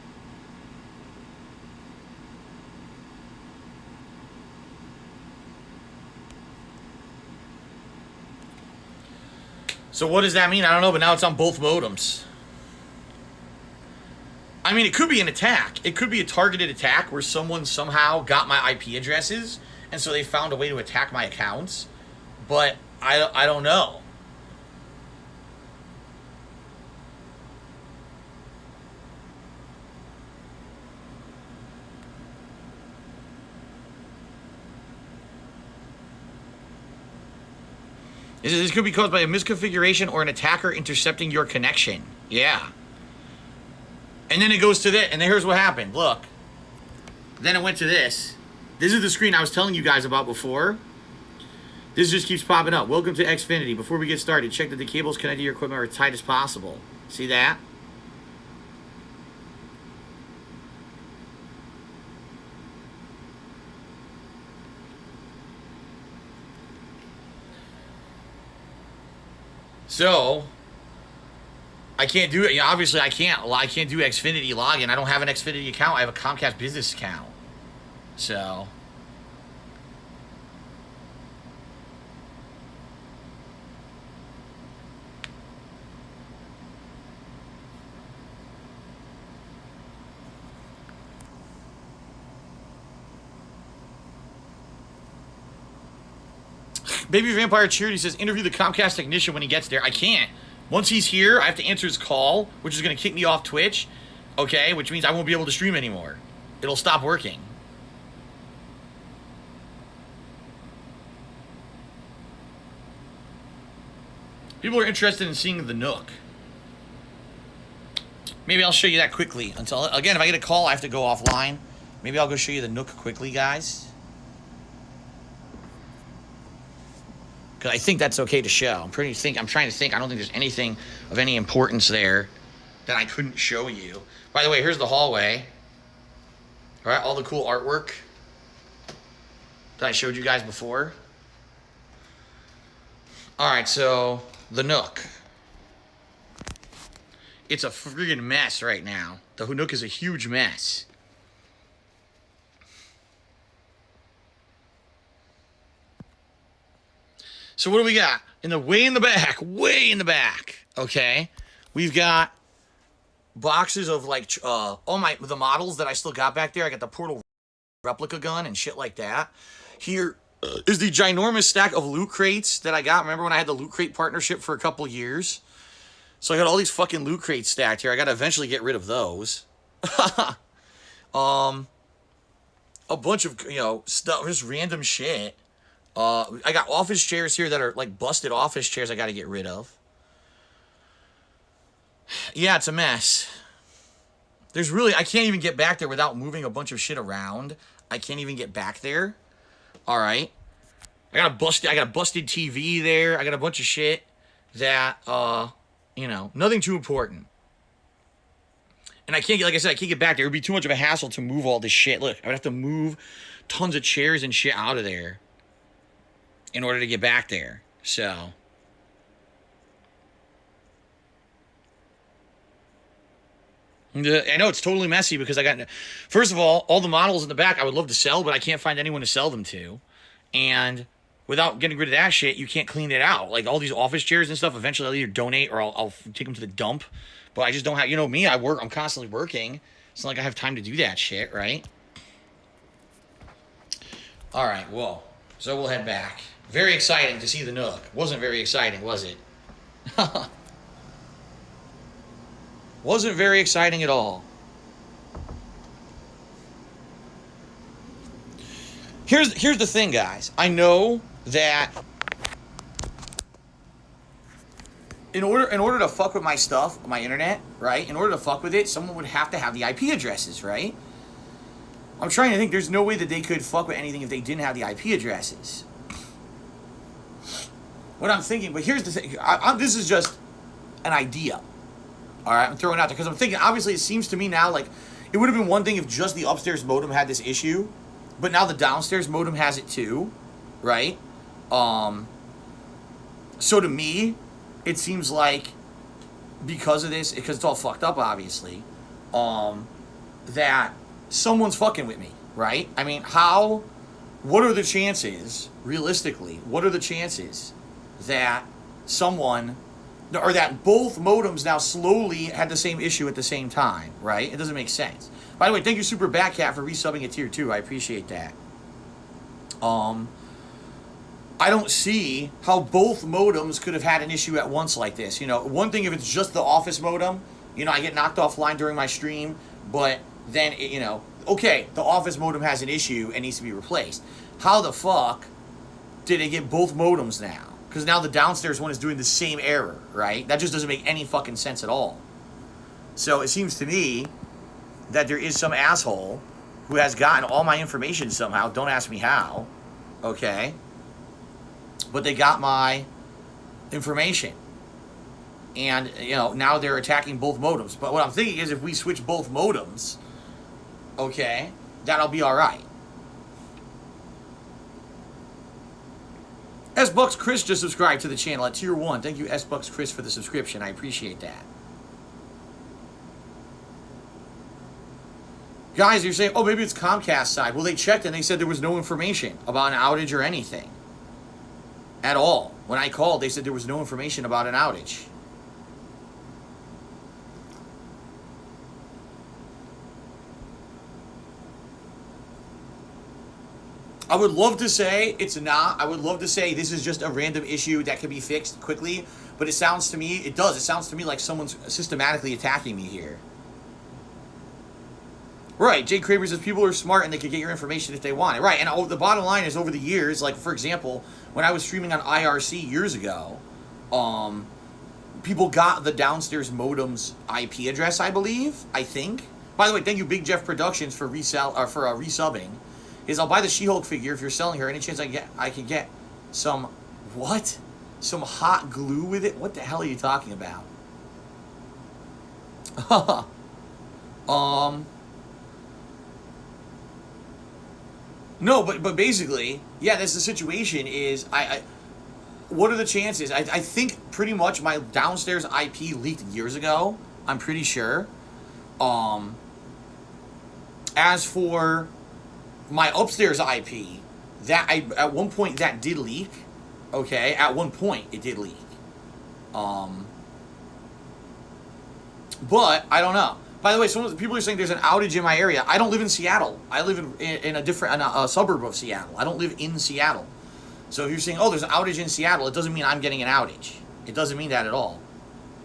S1: So what does that mean? I don't know, but now it's on both modems. I mean, it could be an attack. It could be a targeted attack where someone somehow got my IP addresses, and so they found a way to attack my accounts. But I don't know. This could be caused by a misconfiguration or an attacker intercepting your connection. Yeah. And then it goes to this, and then here's what happened. Look. Then it went to this. This is the screen I was telling you guys about before. This just keeps popping up. Welcome to Xfinity. Before we get started, check that the cables connected to your equipment are as tight as possible. See that? So, I can't do it. Yeah, obviously, I can't do Xfinity login. I don't have an Xfinity account. I have a Comcast business account. So, Baby Vampire Charity says, interview the Comcast technician when he gets there. I can't. Once he's here, I have to answer his call, which is going to kick me off Twitch, okay? Which means I won't be able to stream anymore. It'll stop working. People are interested in seeing the Nook. Maybe I'll show you that quickly. Until, again, if I get a call, I have to go offline. Maybe I'll go show you the Nook quickly, guys. Because I think that's okay to show. I'm trying to think. I don't think there's anything of any importance there that I couldn't show you. By the way, here's the hallway. All right, all the cool artwork that I showed you guys before. All right, so the Nook. It's a friggin' mess right now. The Nook is a huge mess. So what do we got? Way in the back, okay? We've got boxes of like the models that I still got back there. I got the Portal replica gun and shit like that. Here is the ginormous stack of loot crates that I got. Remember when I had the loot crate partnership for a couple years? So I got all these fucking loot crates stacked here. I got to eventually get rid of those. A bunch of, stuff, just random shit. I got office chairs here that are like busted office chairs I got to get rid of. Yeah, it's a mess. I can't even get back there without moving a bunch of shit around. I can't even get back there. All right. I got a busted TV there. I got a bunch of shit that, nothing too important. And I can't get back there. It would be too much of a hassle to move all this shit. Look, I would have to move tons of chairs and shit out of there in order to get back there. So I know it's totally messy because first of all the models in the back I would love to sell, but I can't find anyone to sell them to. And without getting rid of that shit, you can't clean it out. Like all these office chairs and stuff, eventually I'll either donate or I'll take them to the dump. But I just don't have, me, I'm constantly working. It's not like I have time to do that shit, right? All right, well, so we'll head back. Very exciting to see the Nook. Wasn't very exciting, was it? Wasn't very exciting at all. Here's the thing, guys. I know that in order to fuck with my stuff, my internet, right? In order to fuck with it, someone would have to have the IP addresses, right? I'm trying to think. There's no way that they could fuck with anything if they didn't have the IP addresses. What I'm thinking, but here's the thing. This is just an idea. All right, I'm throwing it out there because I'm thinking, obviously, it seems to me now like it would have been one thing if just the upstairs modem had this issue, but now the downstairs modem has it too, right? So to me, it seems like because of this, because it's all fucked up, obviously, that someone's fucking with me, right? I mean, what are the chances, realistically, what are the chances that someone, or that both modems now slowly had the same issue at the same time, right? It doesn't make sense. By the way, thank you, Super Batcat, for resubbing at tier 2. I appreciate that. I don't see how both modems could have had an issue at once like this. One thing if it's just the office modem, I get knocked offline during my stream, but then, okay, the office modem has an issue and needs to be replaced. How the fuck did it get both modems now? Because now the downstairs one is doing the same error, right? That just doesn't make any fucking sense at all. So it seems to me that there is some asshole who has gotten all my information somehow. Don't ask me how, okay? But they got my information. And, now they're attacking both modems. But what I'm thinking is if we switch both modems, okay, that'll be all right. S-Bucks Chris just subscribed to the channel at tier 1. Thank you, S-Bucks Chris, for the subscription. I appreciate that. Guys, you're saying, oh, maybe it's Comcast side. Well, they checked and they said there was no information about an outage or anything. At all. When I called, they said there was no information about an outage. I would love to say it's not. I would love to say this is just a random issue that can be fixed quickly, but it sounds to me, it sounds to me like someone's systematically attacking me here. Right, Jay Kramer says people are smart and they can get your information if they want it. Right, and the bottom line is over the years, like for example, when I was streaming on IRC years ago, people got the downstairs modem's IP address, I think. By the way, thank you Big Jeff Productions for resubbing. I'll buy the She-Hulk figure if you're selling her. Any chance I can get some what? Some hot glue with it? What the hell are you talking about? No, but basically, yeah, that's the situation is what are the chances? I think pretty much my downstairs IP leaked years ago. I'm pretty sure. As for my upstairs IP, at one point that did leak. Okay, at one point it did leak. But I don't know. By the way, people are saying there's an outage in my area. I don't live in Seattle. I live in a suburb of Seattle. I don't live in Seattle. So if you're saying, oh, there's an outage in Seattle, it doesn't mean I'm getting an outage. It doesn't mean that at all.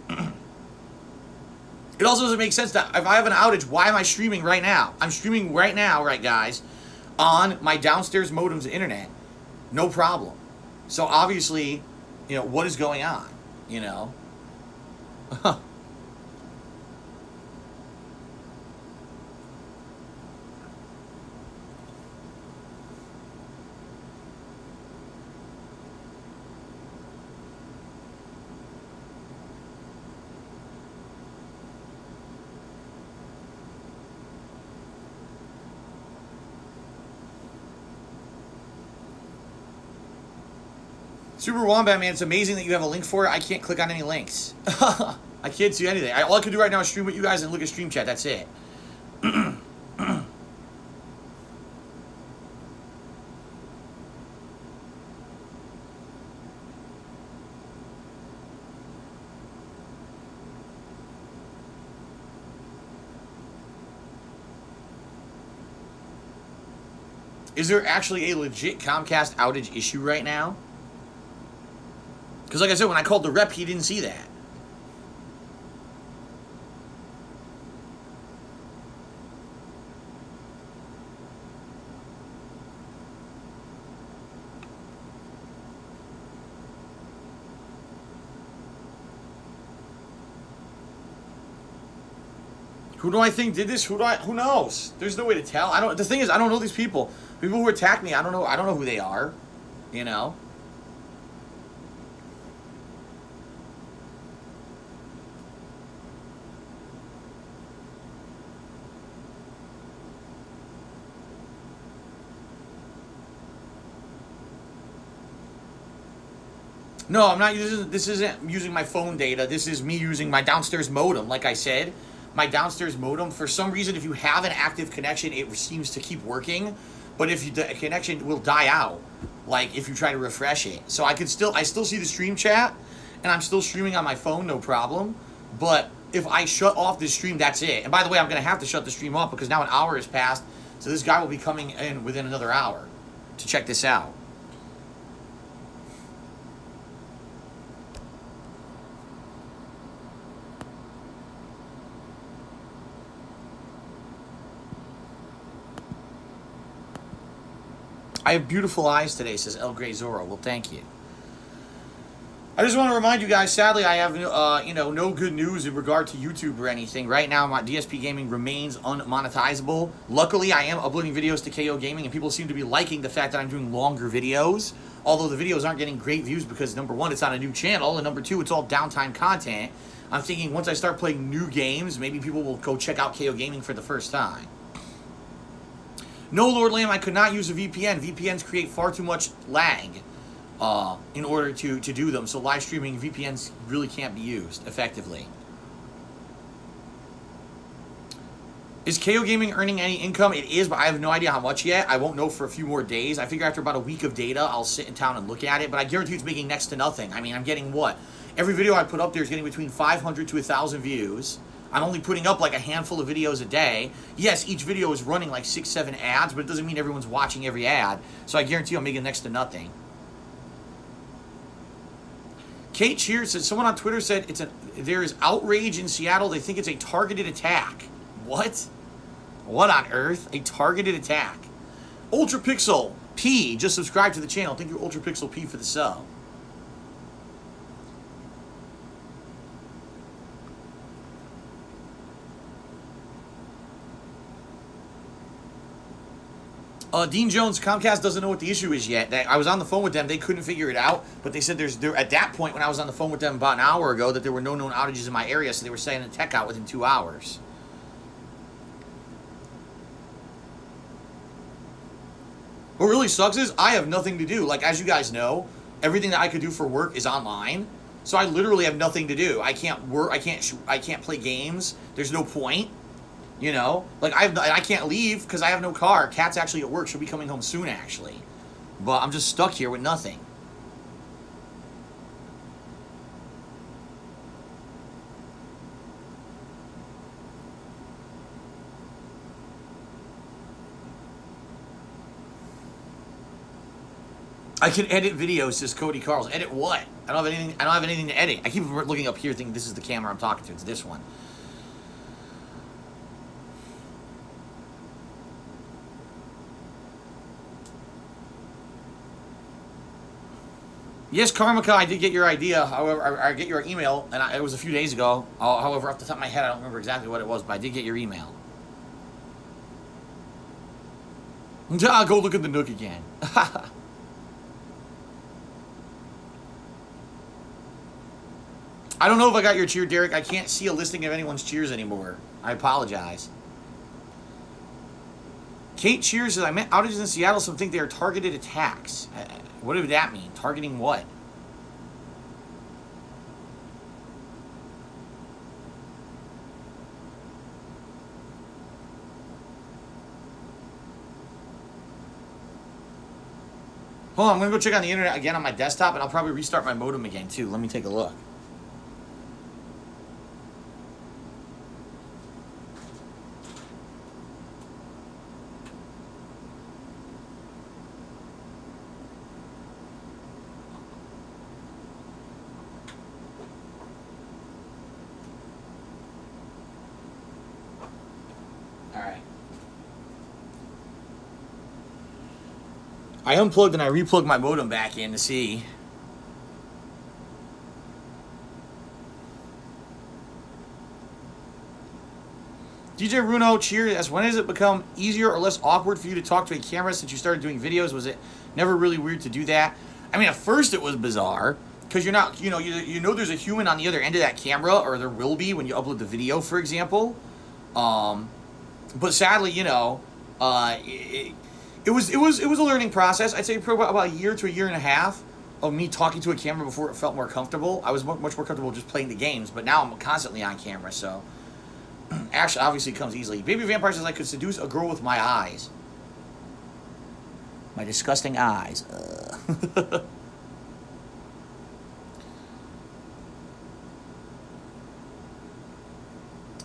S1: It also doesn't make sense that if I have an outage, why am I streaming right now? I'm streaming right now, right, guys, on my downstairs modem's internet. No problem. So obviously, what is going on, Super Wombat Man, it's amazing that you have a link for it. I can't click on any links. I can't see anything. All I can do right now is stream with you guys and look at stream chat. That's it. Is there actually a legit Comcast outage issue right now? Because like I said, when I called the rep, he didn't see that. Who do I think did this? Who knows? There's no way to tell. The thing is, I don't know these people. People who attack me, I don't know who they are. No, I'm not. This isn't using my phone data. This is me using my downstairs modem. Like I said, my downstairs modem. For some reason, if you have an active connection, it seems to keep working. But if the connection will die out, like if you try to refresh it. So I still see the stream chat, and I'm still streaming on my phone, no problem. But if I shut off this stream, that's it. And by the way, I'm gonna have to shut the stream off because now an hour has passed. So this guy will be coming in within another hour to check this out. I have beautiful eyes today, says El Grey Zorro. Well, thank you. I just want to remind you guys, sadly, I have no good news in regard to YouTube or anything. Right now, my DSPGaming remains unmonetizable. Luckily, I am uploading videos to KO Gaming, and people seem to be liking the fact that I'm doing longer videos. Although the videos aren't getting great views because, number one, it's on a new channel, and number two, it's all downtime content. I'm thinking once I start playing new games, maybe people will go check out KO Gaming for the first time. No, Lord Lamb, I could not use a VPN. VPNs create far too much lag in order to do them. So live streaming VPNs really can't be used effectively. Is KO Gaming earning any income? It is, but I have no idea how much yet. I won't know for a few more days. I figure after about a week of data, I'll sit in town and look at it. But I guarantee it's making next to nothing. I mean, I'm getting what? Every video I put up there is getting between 500 to 1,000 views. I'm only putting up like a handful of videos a day. Yes, each video is running like 6-7 ads, but it doesn't mean everyone's watching every ad. So I guarantee you I'm making next to nothing. Kate Cheers said, someone on Twitter said there is outrage in Seattle. They think it's a targeted attack. What? What on earth? A targeted attack. Ultra Pixel P just subscribed to the channel. Thank you, Ultra Pixel P, for the sub. Dean Jones, Comcast doesn't know what the issue is yet. I was on the phone with them. They couldn't figure it out, but they said at that point when I was on the phone with them about an hour ago that there were no known outages in my area, so they were sending a tech out within 2 hours. What really sucks is I have nothing to do. Like, as you guys know, everything that I could do for work is online, so I literally have nothing to do. I can't work. I can't play games. There's no point. You know, like I can't leave because I have no car. Kat's actually at work. She'll be coming home soon, actually. But I'm just stuck here with nothing. I can edit videos, says Cody Carls. Edit what? I don't have anything to edit. I keep looking up here thinking this is the camera I'm talking to. It's this one. Yes, Karmika, I did get your idea. However, I get your email, and it was a few days ago. However, off the top of my head, I don't remember exactly what it was, but I did get your email. Go look at the Nook again. I don't know if I got your cheer, Derek. I can't see a listing of anyone's cheers anymore. I apologize. Kate Cheers says, I meant outages in Seattle, some think they are targeted attacks. What did that mean? Targeting what? Hold on, I'm going to go check on the internet again on my desktop, and I'll probably restart my modem again, too. Let me take a look. I unplugged and I replugged my modem back in to see. DJ Bruno, cheers. When has it become easier or less awkward for you to talk to a camera since you started doing videos? Was it never really weird to do that? I mean, at first it was bizarre because you're not, you know, there's a human on the other end of that camera, or there will be when you upload the video, for example. But sadly, you know, it was a learning process. I'd say probably about a year to a year and a half of me talking to a camera before it felt more comfortable. I was much more comfortable just playing the games, but now I'm constantly on camera, so actually, obviously, it comes easily. Baby Vampire says I could seduce a girl with my eyes. My disgusting eyes.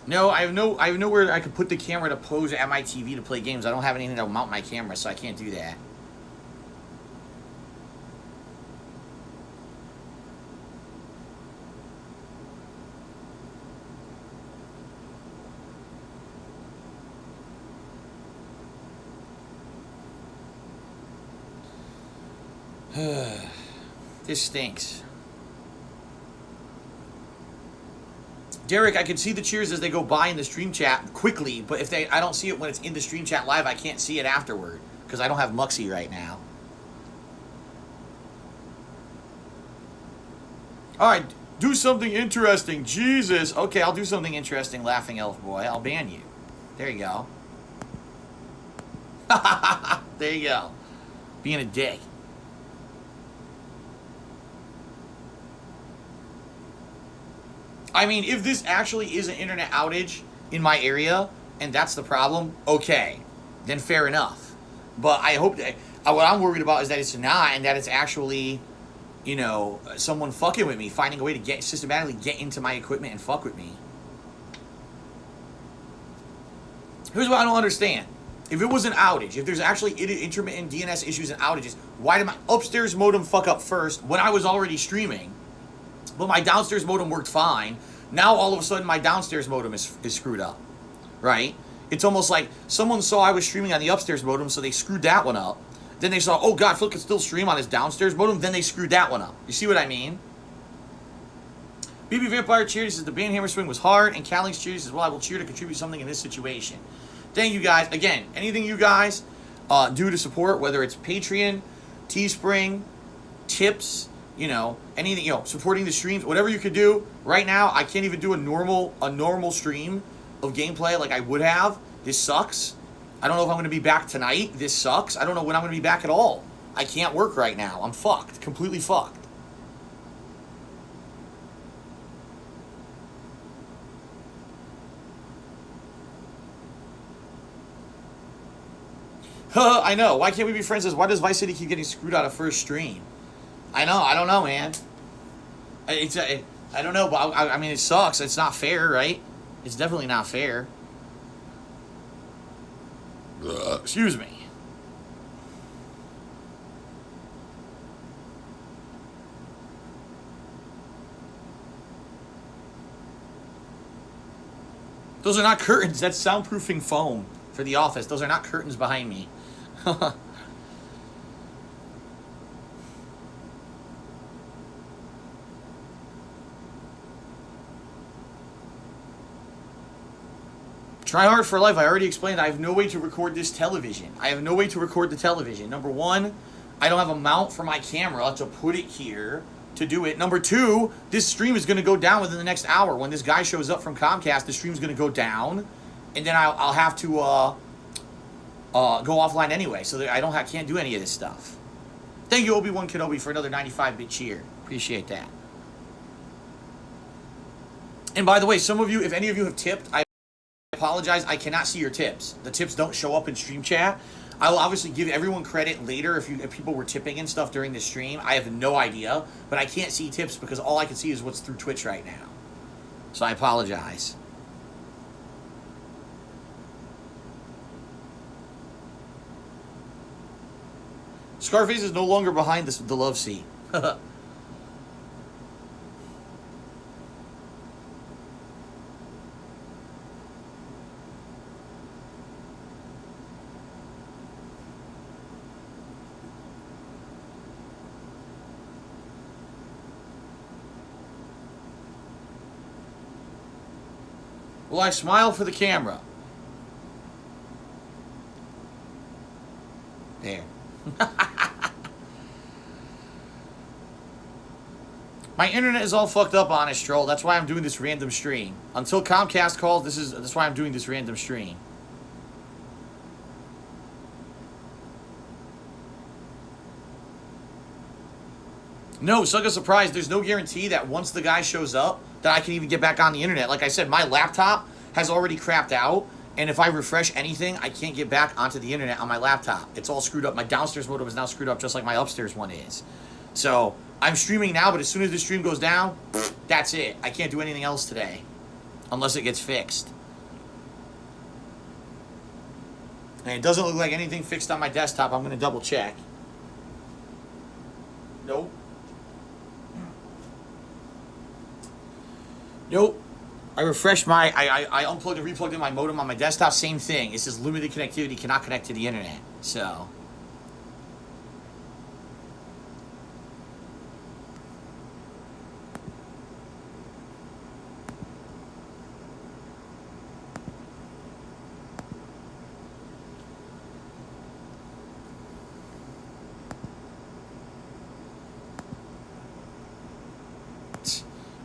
S1: No, I have nowhere I could put the camera to pose at my TV to play games. I don't have anything to mount my camera, so I can't do that. This stinks. Derek, I can see the cheers as they go by in the stream chat quickly, but if I don't see it when it's in the stream chat live, I can't see it afterward because I don't have Muxy right now. All right, do something interesting. Jesus. Okay, I'll do something interesting, Laughing Elf Boy. I'll ban you. There you go. There you go. Being a dick. I mean, if this actually is an internet outage in my area, and that's the problem, okay, then fair enough. But I hope that, what I'm worried about is that it's not, and that it's actually, you know, someone fucking with me, finding a way to systematically get into my equipment and fuck with me. Here's what I don't understand. If it was an outage, if there's actually intermittent DNS issues and outages, why did my upstairs modem fuck up first when I was already streaming, but my downstairs modem worked fine? Now all of a sudden my downstairs modem is screwed up, right? It's almost like someone saw I was streaming on the upstairs modem, so they screwed that one up. Then they saw, oh God, Phil can still stream on his downstairs modem. Then they screwed that one up. You see what I mean? BB Vampire cheered. He says the Banhammer swing was hard, and Callings cheered. He says, well, I will cheer to contribute something in this situation. Thank you guys. Again, anything you guys do to support, whether it's Patreon, Teespring, tips, you know, anything, you know, supporting the streams, whatever you could do. Right now, I can't even do a normal stream of gameplay like I would have. This sucks. I don't know if I'm going to be back tonight. This sucks. I don't know when I'm going to be back at all. I can't work right now. I'm fucked. Completely fucked. I know. Why can't we be friends? Why does Vice City keep getting screwed out of first stream? I know. I don't know, man. I don't know, but I mean, it sucks. It's not fair, right? It's definitely not fair. Excuse me. Those are not curtains. That's soundproofing foam for the office. Those are not curtains behind me. Try hard for life. I already explained I have no way to record this television. I have no way to record the television. Number one, I don't have a mount for my camera to put it here to do it. Number two, this stream is going to go down within the next hour. When this guy shows up from Comcast, the stream's going to go down, and then I'll have to go offline anyway, so that I can't do any of this stuff. Thank you, Obi-Wan Kenobi, for another 95-bit cheer. Appreciate that. And by the way, some of you, if any of you have tipped, I apologize. I cannot see your tips. The tips don't show up in stream chat. I will obviously give everyone credit later if people were tipping and stuff during the stream. I have no idea, but I can't see tips because all I can see is what's through Twitch right now. So I apologize. Scarface is no longer behind the love seat. Will I smile for the camera? There. My internet is all fucked up, Honest Troll. That's why I'm doing this random stream. Until Comcast calls, that's why I'm doing this random stream. No, suck a surprise. There's no guarantee that once the guy shows up that I can even get back on the internet. Like I said, my laptop has already crapped out, and if I refresh anything, I can't get back onto the internet on my laptop. It's all screwed up. My downstairs modem is now screwed up just like my upstairs one is. So I'm streaming now, but as soon as the stream goes down, that's it. I can't do anything else today unless it gets fixed. And it doesn't look like anything fixed on my desktop. I'm going to double check. Nope. Nope. I refreshed I unplugged and replugged in my modem on my desktop. Same thing. It says limited connectivity, cannot connect to the internet. So.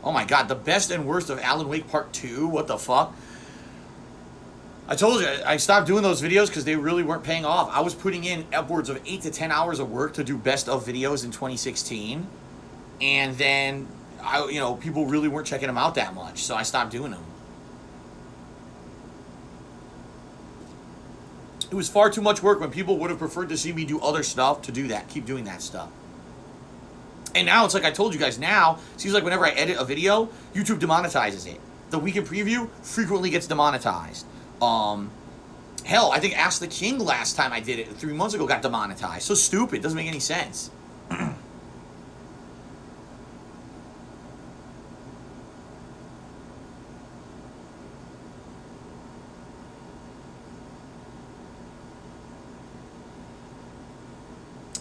S1: Oh my god, the best and worst of Alan Wake Part 2? What the fuck? I told you, I stopped doing those videos because they really weren't paying off. I was putting in upwards of 8 to 10 hours of work to do best of videos in 2016. And then, people really weren't checking them out that much, so I stopped doing them. It was far too much work when people would have preferred to see me do other stuff to do that, keep doing that stuff. And now it's like I told you guys now, it seems like whenever I edit a video, YouTube demonetizes it. The weekend preview frequently gets demonetized. Hell, I think Ask the King last time I did it 3 months ago got demonetized. So stupid. Doesn't make any sense.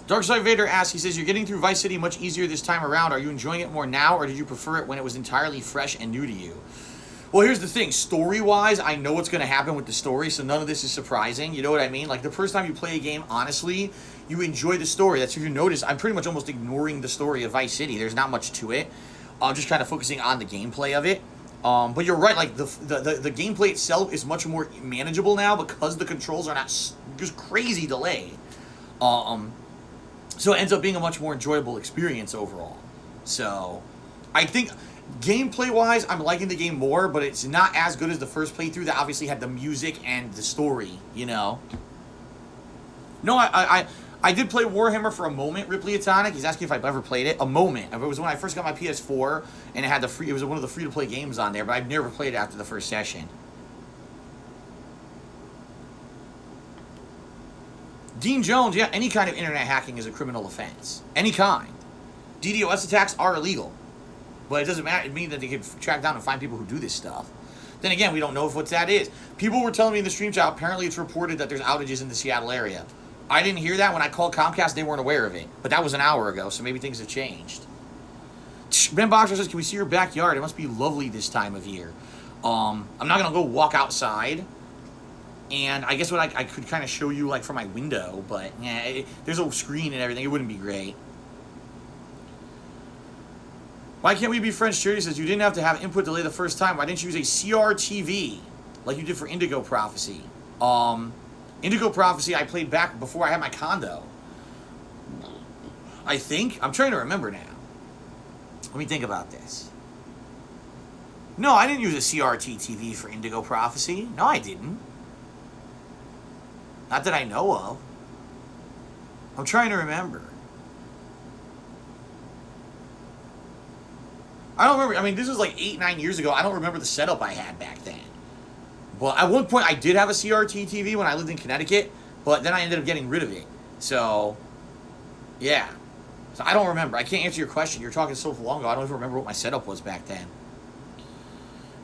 S1: Darkside Vader asks, he says, you're getting through Vice City much easier this time around. Are you enjoying it more now, or did you prefer it when it was entirely fresh and new to you? Well, here's the thing. Story-wise, I know what's going to happen with the story, so none of this is surprising. You know what I mean? Like, the first time you play a game, honestly, you enjoy the story. That's if you notice, I'm pretty much almost ignoring the story of Vice City. There's not much to it. I'm just kind of focusing on the gameplay of it. But you're right, like, the gameplay itself is much more manageable now because the controls are not just crazy delayed. So it ends up being a much more enjoyable experience overall. So, I think, gameplay-wise, I'm liking the game more, but it's not as good as the first playthrough that obviously had the music and the story, you know? No, I did play Warhammer for a moment, Ripley Atonic. He's asking if I've ever played it. A moment. It was when I first got my PS4, and it had it was one of the free-to-play games on there, but I've never played it after the first session. Dean Jones, yeah, any kind of internet hacking is a criminal offense. Any kind. DDoS attacks are illegal. But it doesn't matter. It means that they can track down and find people who do this stuff. Then again, we don't know if what that is. People were telling me in the stream chat, apparently it's reported that there's outages in the Seattle area. I didn't hear that. When I called Comcast, they weren't aware of it. But that was an hour ago, so maybe things have changed. Ben Boxer says, can we see your backyard? It must be lovely this time of year. I'm not going to go walk outside. And I guess what I could kind of show you, like, from my window, but, yeah, there's a screen and everything. It wouldn't be great. Why can't we be friends? Charity says, you didn't have to have input delay the first time. Why didn't you use a CRTV like you did for Indigo Prophecy? Indigo Prophecy I played back before I had my condo. I think. I'm trying to remember now. Let me think about this. No, I didn't use a CRT TV for Indigo Prophecy. No, I didn't. Not that I know of. I'm trying to remember. I don't remember. I mean, this was like 8-9 years ago. I don't remember the setup I had back then. But at one point, I did have a CRT TV when I lived in Connecticut, but then I ended up getting rid of it. So, yeah. So I don't remember. I can't answer your question. You're talking so long ago. I don't even remember what my setup was back then.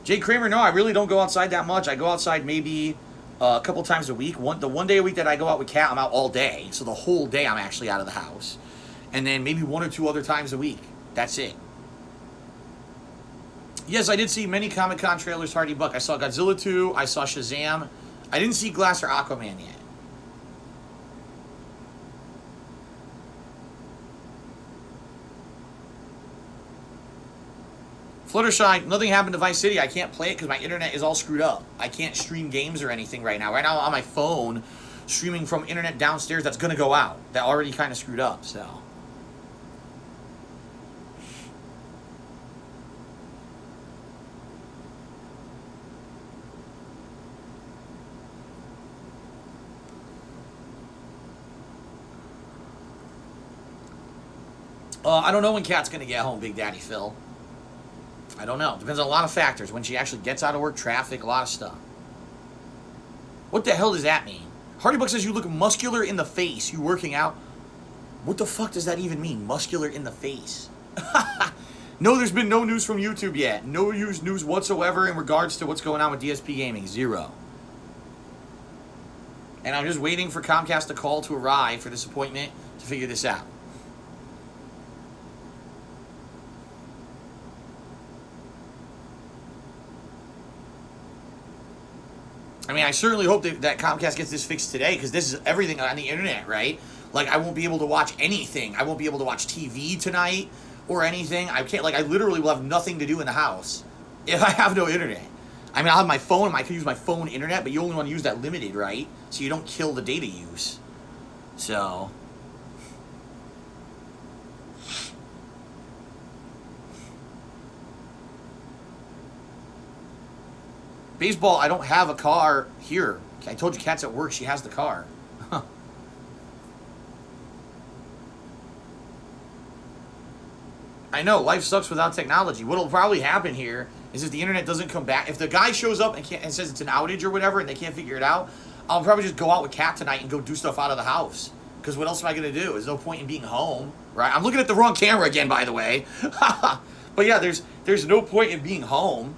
S1: Jay Kramer, no, I really don't go outside that much. I go outside maybe a couple times a week. The one day a week that I go out with Kat, I'm out all day. So the whole day I'm actually out of the house. And then maybe 1 or 2 other times a week. That's it. Yes, I did see many Comic-Con trailers, Hardy Buck. I saw Godzilla 2. I saw Shazam. I didn't see Glass or Aquaman yet. Fluttershy, nothing happened to Vice City. I can't play it because my internet is all screwed up. I can't stream games or anything right now. Right now I'm on my phone, streaming from internet downstairs that's going to go out. That already kind of screwed up, so. I don't know when Kat's going to get home, Big Daddy Phil. I don't know. Depends on a lot of factors. When she actually gets out of work, traffic, a lot of stuff. What the hell does that mean? Hardybuck says you look muscular in the face. You working out? What the fuck does that even mean? Muscular in the face. No, there's been no news from YouTube yet. No news whatsoever in regards to what's going on with DSPGaming. Zero. And I'm just waiting for Comcast to call to arrive for this appointment to figure this out. I mean, I certainly hope that Comcast gets this fixed today, because this is everything on the internet, right? Like, I won't be able to watch anything. I won't be able to watch TV tonight or anything. I can't, like, I literally will have nothing to do in the house if I have no internet. I mean, I'll have my phone, I can use my phone internet, but you only want to use that limited, right? So you don't kill the data use. So... Baseball, I don't have a car here. I told you Kat's at work. She has the car. I know, life sucks without technology. What will probably happen here is if the internet doesn't come back, if the guy shows up and says it's an outage or whatever and they can't figure it out, I'll probably just go out with Kat tonight and go do stuff out of the house. Because what else am I going to do? There's no point in being home, right? I'm looking at the wrong camera again, by the way. But yeah, there's no point in being home.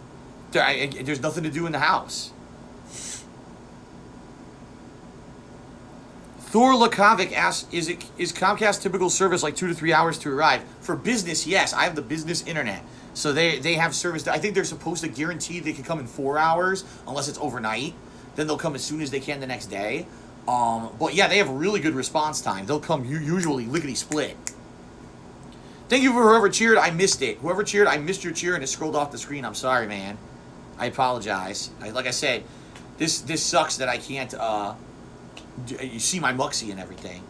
S1: There's nothing to do in the house. Thor Lakovic asks, is Comcast typical service like 2 to 3 hours to arrive? For business, yes. I have the business internet. So they have service. I think they're supposed to guarantee they can come in 4 hours, unless it's overnight. Then they'll come as soon as they can the next day. But yeah, they have really good response time. They'll come usually lickety-split. Thank you for whoever cheered. I missed it. Whoever cheered, I missed your cheer and it scrolled off the screen. I'm sorry, man. I apologize. Like I said, this sucks that I can't you see my muxie and everything.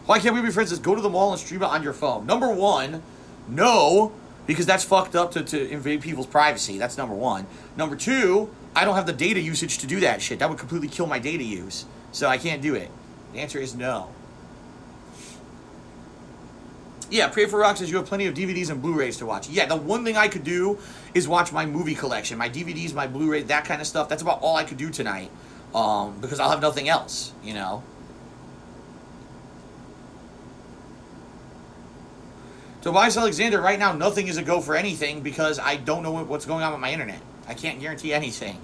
S1: Why can't we be friends? Just go to the mall and stream it on your phone. Number one, no, because that's fucked up to invade people's privacy. That's number one. Number two, I don't have the data usage to do that shit. That would completely kill my data use. So I can't do it. The answer is no. Yeah, Pray for Rock says you have plenty of DVDs and Blu-rays to watch. Yeah, the one thing I could do is watch my movie collection, my DVDs, my Blu-rays, that kind of stuff. That's about all I could do tonight, because I'll have nothing else, you know. Tobias Alexander, right now nothing is a go for anything because I don't know what's going on with my internet. I can't guarantee anything.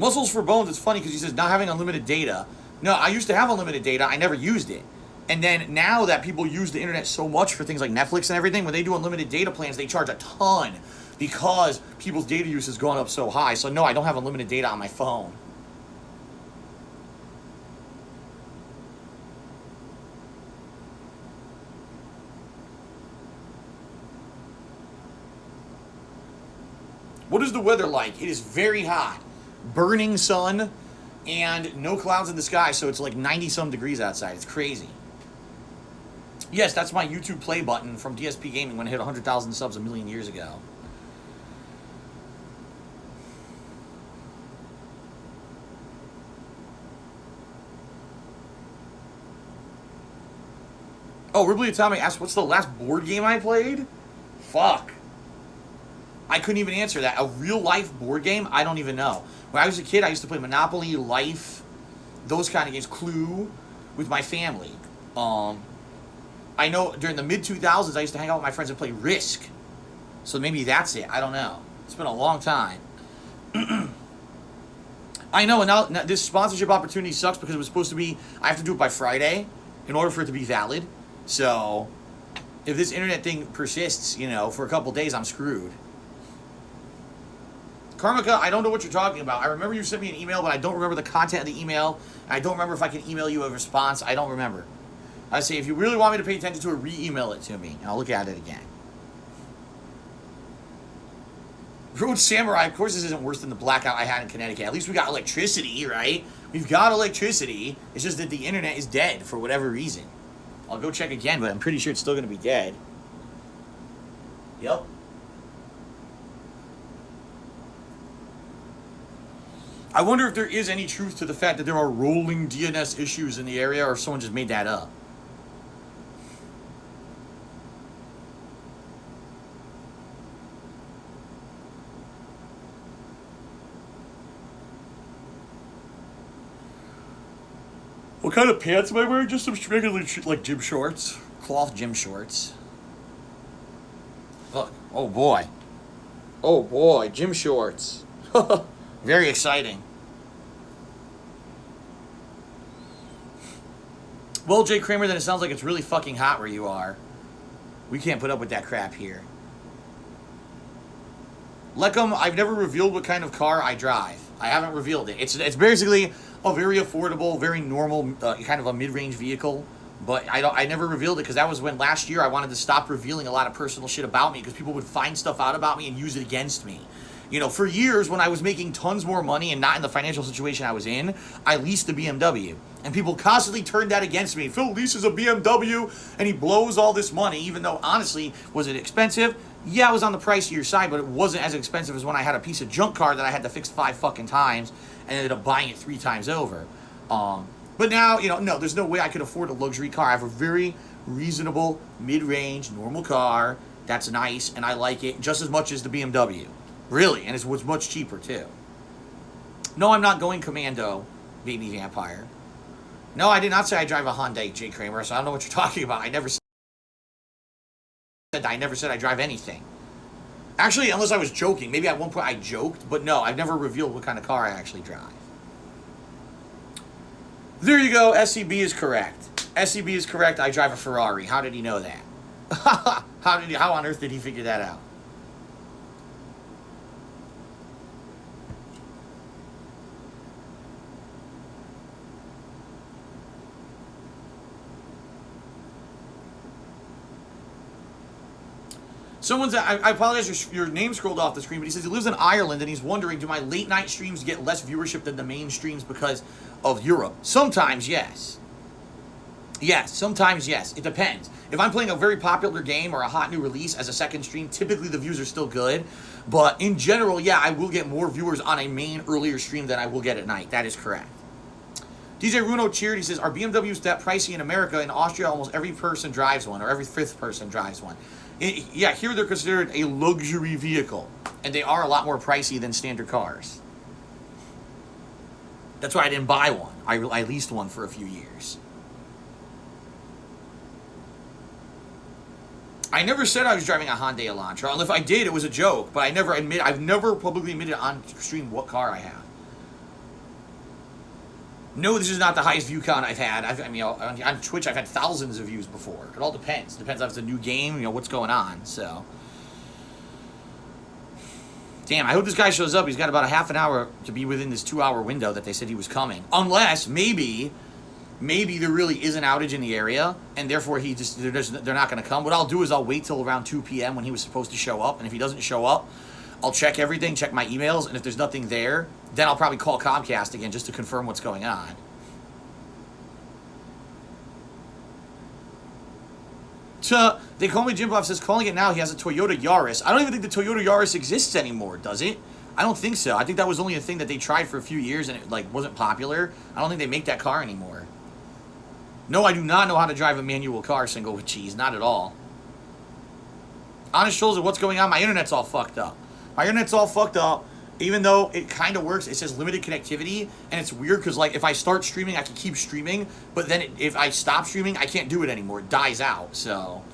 S1: Muscles for Bones, it's funny because he says not having unlimited data. No, I used to have unlimited data. I never used it. And then now that people use the internet so much for things like Netflix and everything, when they do unlimited data plans, they charge a ton because people's data use has gone up so high. So no, I don't have unlimited data on my phone. What is the weather like? It is very hot. Burning sun and no clouds in the sky, so it's like 90-some degrees outside. It's crazy. Yes, that's my YouTube play button from DSPGaming when it hit 100,000 subs a million years ago. Oh, Ribley Atomic asked, what's the last board game I played? Fuck. I couldn't even answer that. A real-life board game? I don't even know. When I was a kid, I used to play Monopoly, Life, those kind of games, Clue, with my family. I know during the mid-2000s, I used to hang out with my friends and play Risk. So maybe that's it. I don't know. It's been a long time. I know, and now this sponsorship opportunity sucks because it was supposed to be, I have to do it by Friday in order for it to be valid. So if this internet thing persists, you know, for a couple days, I'm screwed. Karmika, I don't know what you're talking about. I remember you sent me an email, but I don't remember the content of the email. And I don't remember if I can email you a response. I don't remember. I say, if you really want me to pay attention to it, re-email it to me, and I'll look at it again. Road Samurai, of course this isn't worse than the blackout I had in Connecticut. At least we got electricity, right? We've got electricity. It's just that the internet is dead for whatever reason. I'll go check again, but I'm pretty sure it's still going to be dead. Yep. I wonder if there is any truth to the fact that there are rolling DNS issues in the area, or if someone just made that up. What kind of pants am I wearing? Just some regular, like, gym shorts. Cloth gym shorts. Look. Oh, boy. Oh, boy. Gym shorts. Very exciting. Well, Jay Kramer, then it sounds like it's really fucking hot where you are. We can't put up with that crap here. Leckham, I've never revealed what kind of car I drive. I haven't revealed it. It's basically a very affordable, very normal, kind of a mid-range vehicle. But I never revealed it because that was when last year I wanted to stop revealing a lot of personal shit about me because people would find stuff out about me and use it against me. You know, for years when I was making tons more money and not in the financial situation I was in, I leased a BMW. And people constantly turned that against me. Phil leases a BMW and he blows all this money, even though, honestly, was it expensive? Yeah, it was on the pricier side, but it wasn't as expensive as when I had a piece of junk car that I had to fix 5 fucking times and ended up buying it 3 times over. But now, you know, no, there's no way I could afford a luxury car. I have a very, reasonable, mid-range, normal car that's nice, and I like it just as much as the BMW. Really, and it was much cheaper, too. No, I'm not going commando, baby vampire. No, I did not say I drive a Hyundai, Jay Kramer, so I don't know what you're talking about. I never said I drive anything. Actually, unless I was joking. Maybe at one point I joked, but no, I've never revealed what kind of car I actually drive. There you go, SCB is correct. SCB is correct, I drive a Ferrari. How did he know that? How on earth did he figure that out? I apologize, your name scrolled off the screen, but he says he lives in Ireland and he's wondering, do my late night streams get less viewership than the main streams because of Europe? Sometimes, yes. Yes, sometimes, yes. It depends. If I'm playing a very popular game or a hot new release as a second stream, typically the views are still good. But in general, yeah, I will get more viewers on a main earlier stream than I will get at night. That is correct. DJ Runo cheered. He says, are BMWs that pricey in America? In Austria, almost every person drives one, or every fifth person drives one. Yeah, here they're considered a luxury vehicle, and they are a lot more pricey than standard cars. That's why I didn't buy one. I leased one for a few years. I never said I was driving a Hyundai Elantra, and if I did, it was a joke, but I've never publicly admitted on stream what car I have. No, this is not the highest view count I've had. On Twitch, I've had thousands of views before. It all depends. Depends if it's a new game, what's going on. So, damn, I hope this guy shows up. He's got about a half an hour to be within this 2-hour window that they said he was coming. Unless, maybe there really is an outage in the area, and therefore they're not going to come. What I'll do is I'll wait till around 2 p.m. when he was supposed to show up, and if he doesn't show up, I'll check everything, check my emails, and if there's nothing there, then I'll probably call Comcast again just to confirm what's going on. They call me Jim Bob says, calling it now, he has a Toyota Yaris. I don't even think the Toyota Yaris exists anymore, does it? I don't think so. I think that was only a thing that they tried for a few years and it wasn't popular. I don't think they make that car anymore. No, I do not know how to drive a manual car single with cheese. Not at all. Honest trolls of what's going on, my internet's all fucked up. My internet's all fucked up, even though it kind of works. It says limited connectivity, and it's weird because, if I start streaming, I can keep streaming, but then if I stop streaming, I can't do it anymore. It dies out, so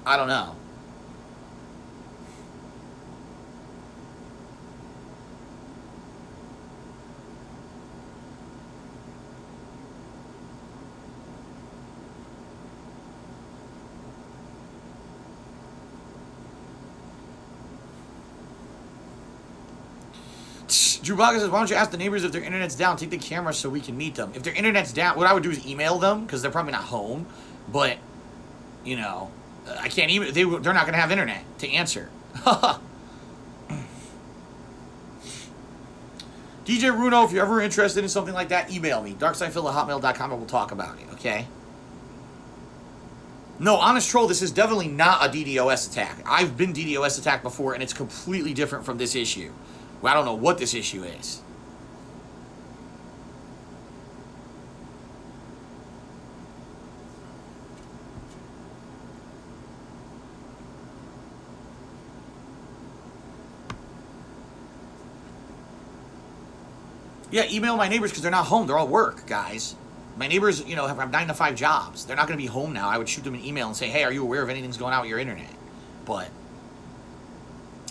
S1: I don't know. Drew Baga says, why don't you ask the neighbors if their internet's down? Take the camera so we can meet them. If their internet's down, what I would do is email them, because they're probably not home. But, I can't even, they're not going to have internet to answer. DJ Runo, if you're ever interested in something like that, email me. darksidephil@hotmail.com and we'll talk about it, okay? No, honest troll, this is definitely not a DDoS attack. I've been DDoS attacked before, and it's completely different from this issue. Well, I don't know what this issue is. Yeah, email my neighbors because they're not home. They're all work, guys. My neighbors, have 9-to-5 jobs. They're not going to be home now. I would shoot them an email and say, hey, are you aware of anything's going on with your internet? But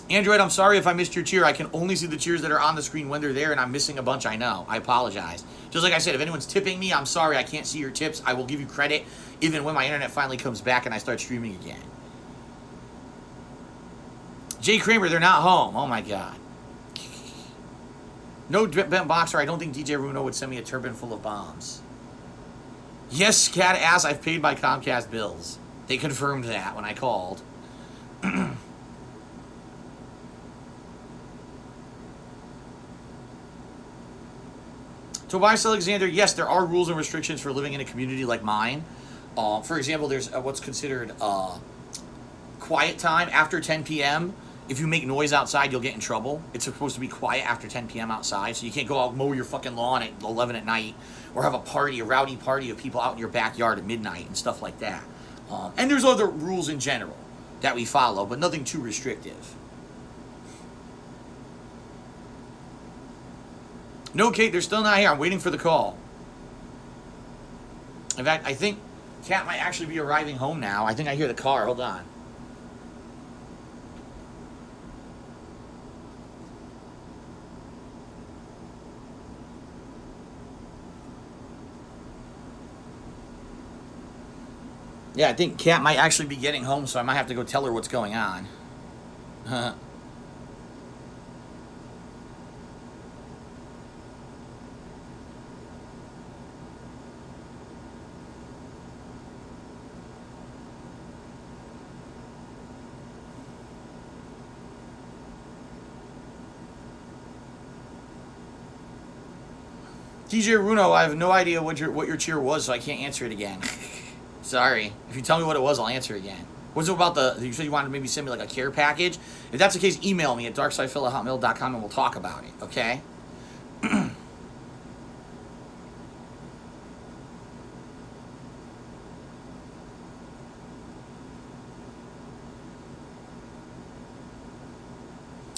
S1: Android, I'm sorry if I missed your cheer. I can only see the cheers that are on the screen when they're there, and I'm missing a bunch, I know. I apologize. Just like I said, if anyone's tipping me, I'm sorry. I can't see your tips. I will give you credit even when my internet finally comes back and I start streaming again. Jay Kramer, they're not home. Oh, my God. No, Ben Boxer, I don't think DJ Runo would send me a turban full of bombs. Yes, cat ass, I've paid my Comcast bills. They confirmed that when I called. Tobias Alexander, yes, there are rules and restrictions for living in a community like mine. For example, there's what's considered quiet time after 10 p.m. If you make noise outside, you'll get in trouble. It's supposed to be quiet after 10 p.m. outside, so you can't go out mow your fucking lawn at 11 at night or have a rowdy party of people out in your backyard at midnight and stuff like that. And there's other rules in general that we follow, but nothing too restrictive. No, Kate, they're still not here. I'm waiting for the call. In fact, I think Kat might actually be arriving home now. I think I hear the car. Hold on. Yeah, I think Kat might actually be getting home, so I might have to go tell her what's going on. DJ Runo, I have no idea what your cheer was, so I can't answer it again. Sorry. If you tell me what it was, I'll answer again. What's it about you said you wanted to maybe send me like a care package? If that's the case, email me at darksidephil@hotmail.com and we'll talk about it, okay?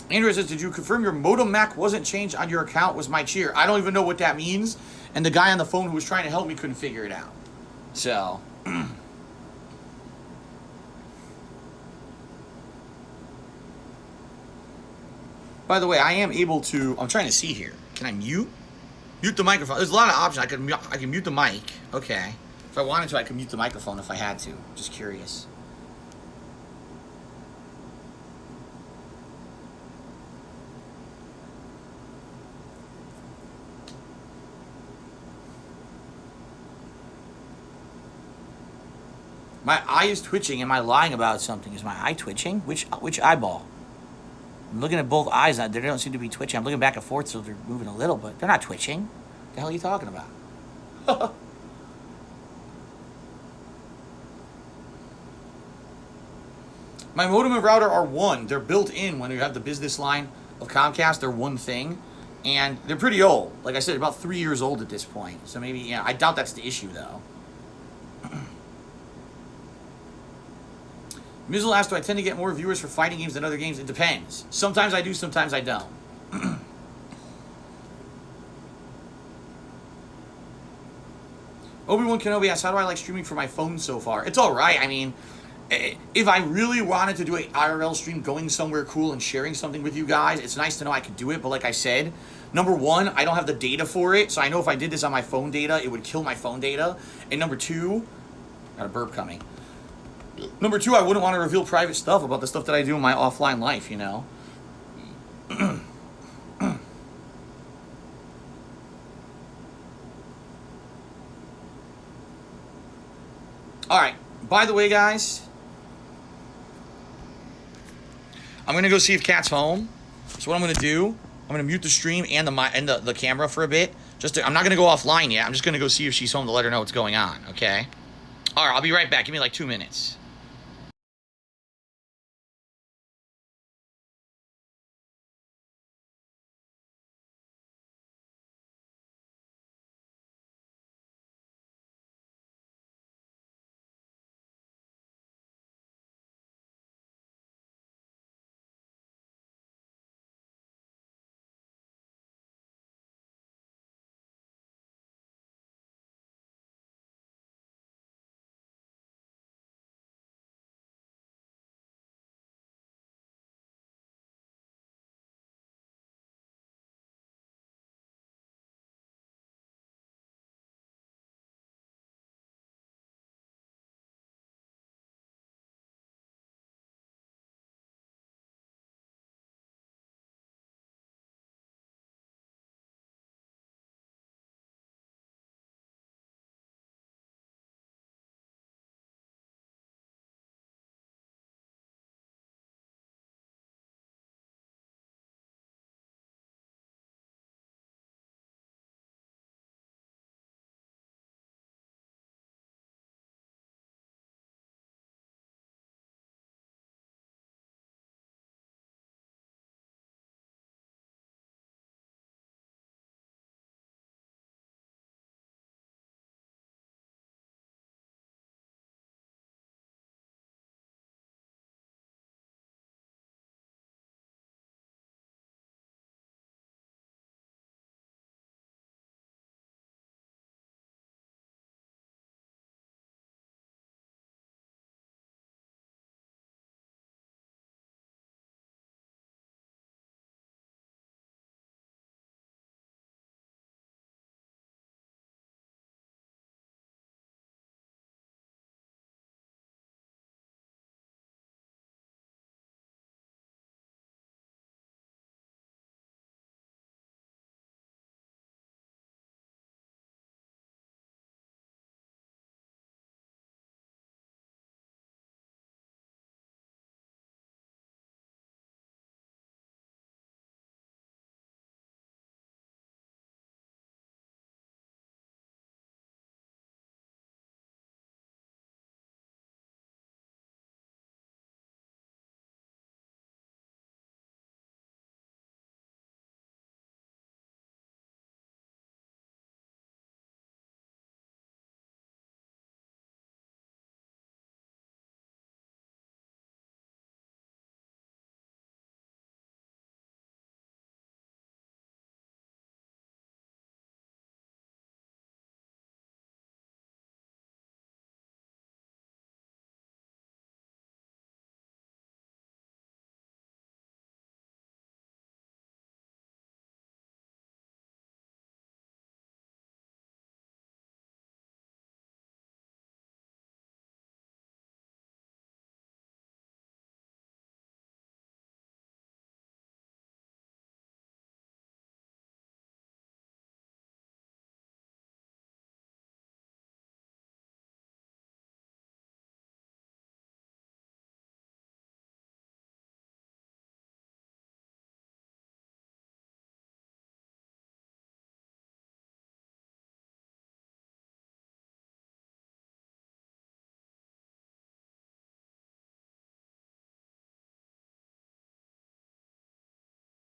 S1: Andrew says, did you confirm your modem MAC wasn't changed on your account? Was my cheer? I don't even know what that means. And the guy on the phone who was trying to help me couldn't figure it out. So... By the way, I am able to... I'm trying to see here. Can I mute? Mute the microphone. There's a lot of options. I can mute the mic. Okay. If I wanted to, I could mute the microphone if I had to. Just curious. My eye is twitching. Am I lying about something? Is my eye twitching? Which eyeball? I'm looking at both eyes. They don't seem to be twitching. I'm looking back and forth, so they're moving a little, but they're not twitching. What the hell are you talking about? My modem and router are one. They're built in when you have the business line of Comcast. They're one thing, and they're pretty old. Like I said, about 3 years old at this point. So maybe, yeah, I doubt that's the issue, though. Mizzle asked, do I tend to get more viewers for fighting games than other games? It depends. Sometimes I do, sometimes I don't. Obi-Wan Kenobi asks, how do I like streaming for my phone so far? It's alright. I mean, if I really wanted to do an IRL stream going somewhere cool and sharing something with you guys, it's nice to know I could do it. But like I said, number one, I don't have the data for it. So I know if I did this on my phone data, it would kill my phone data. And number two, got a burp coming. Number two, I wouldn't want to reveal private stuff about the stuff that I do in my offline life, you know? Alright, by the way, guys, I'm going to go see if Kat's home. So what I'm going to do, I'm going to mute the stream and the camera for a bit. I'm not going to go offline yet. I'm just going to go see if she's home to let her know what's going on, okay? Alright, I'll be right back. Give me like 2 minutes.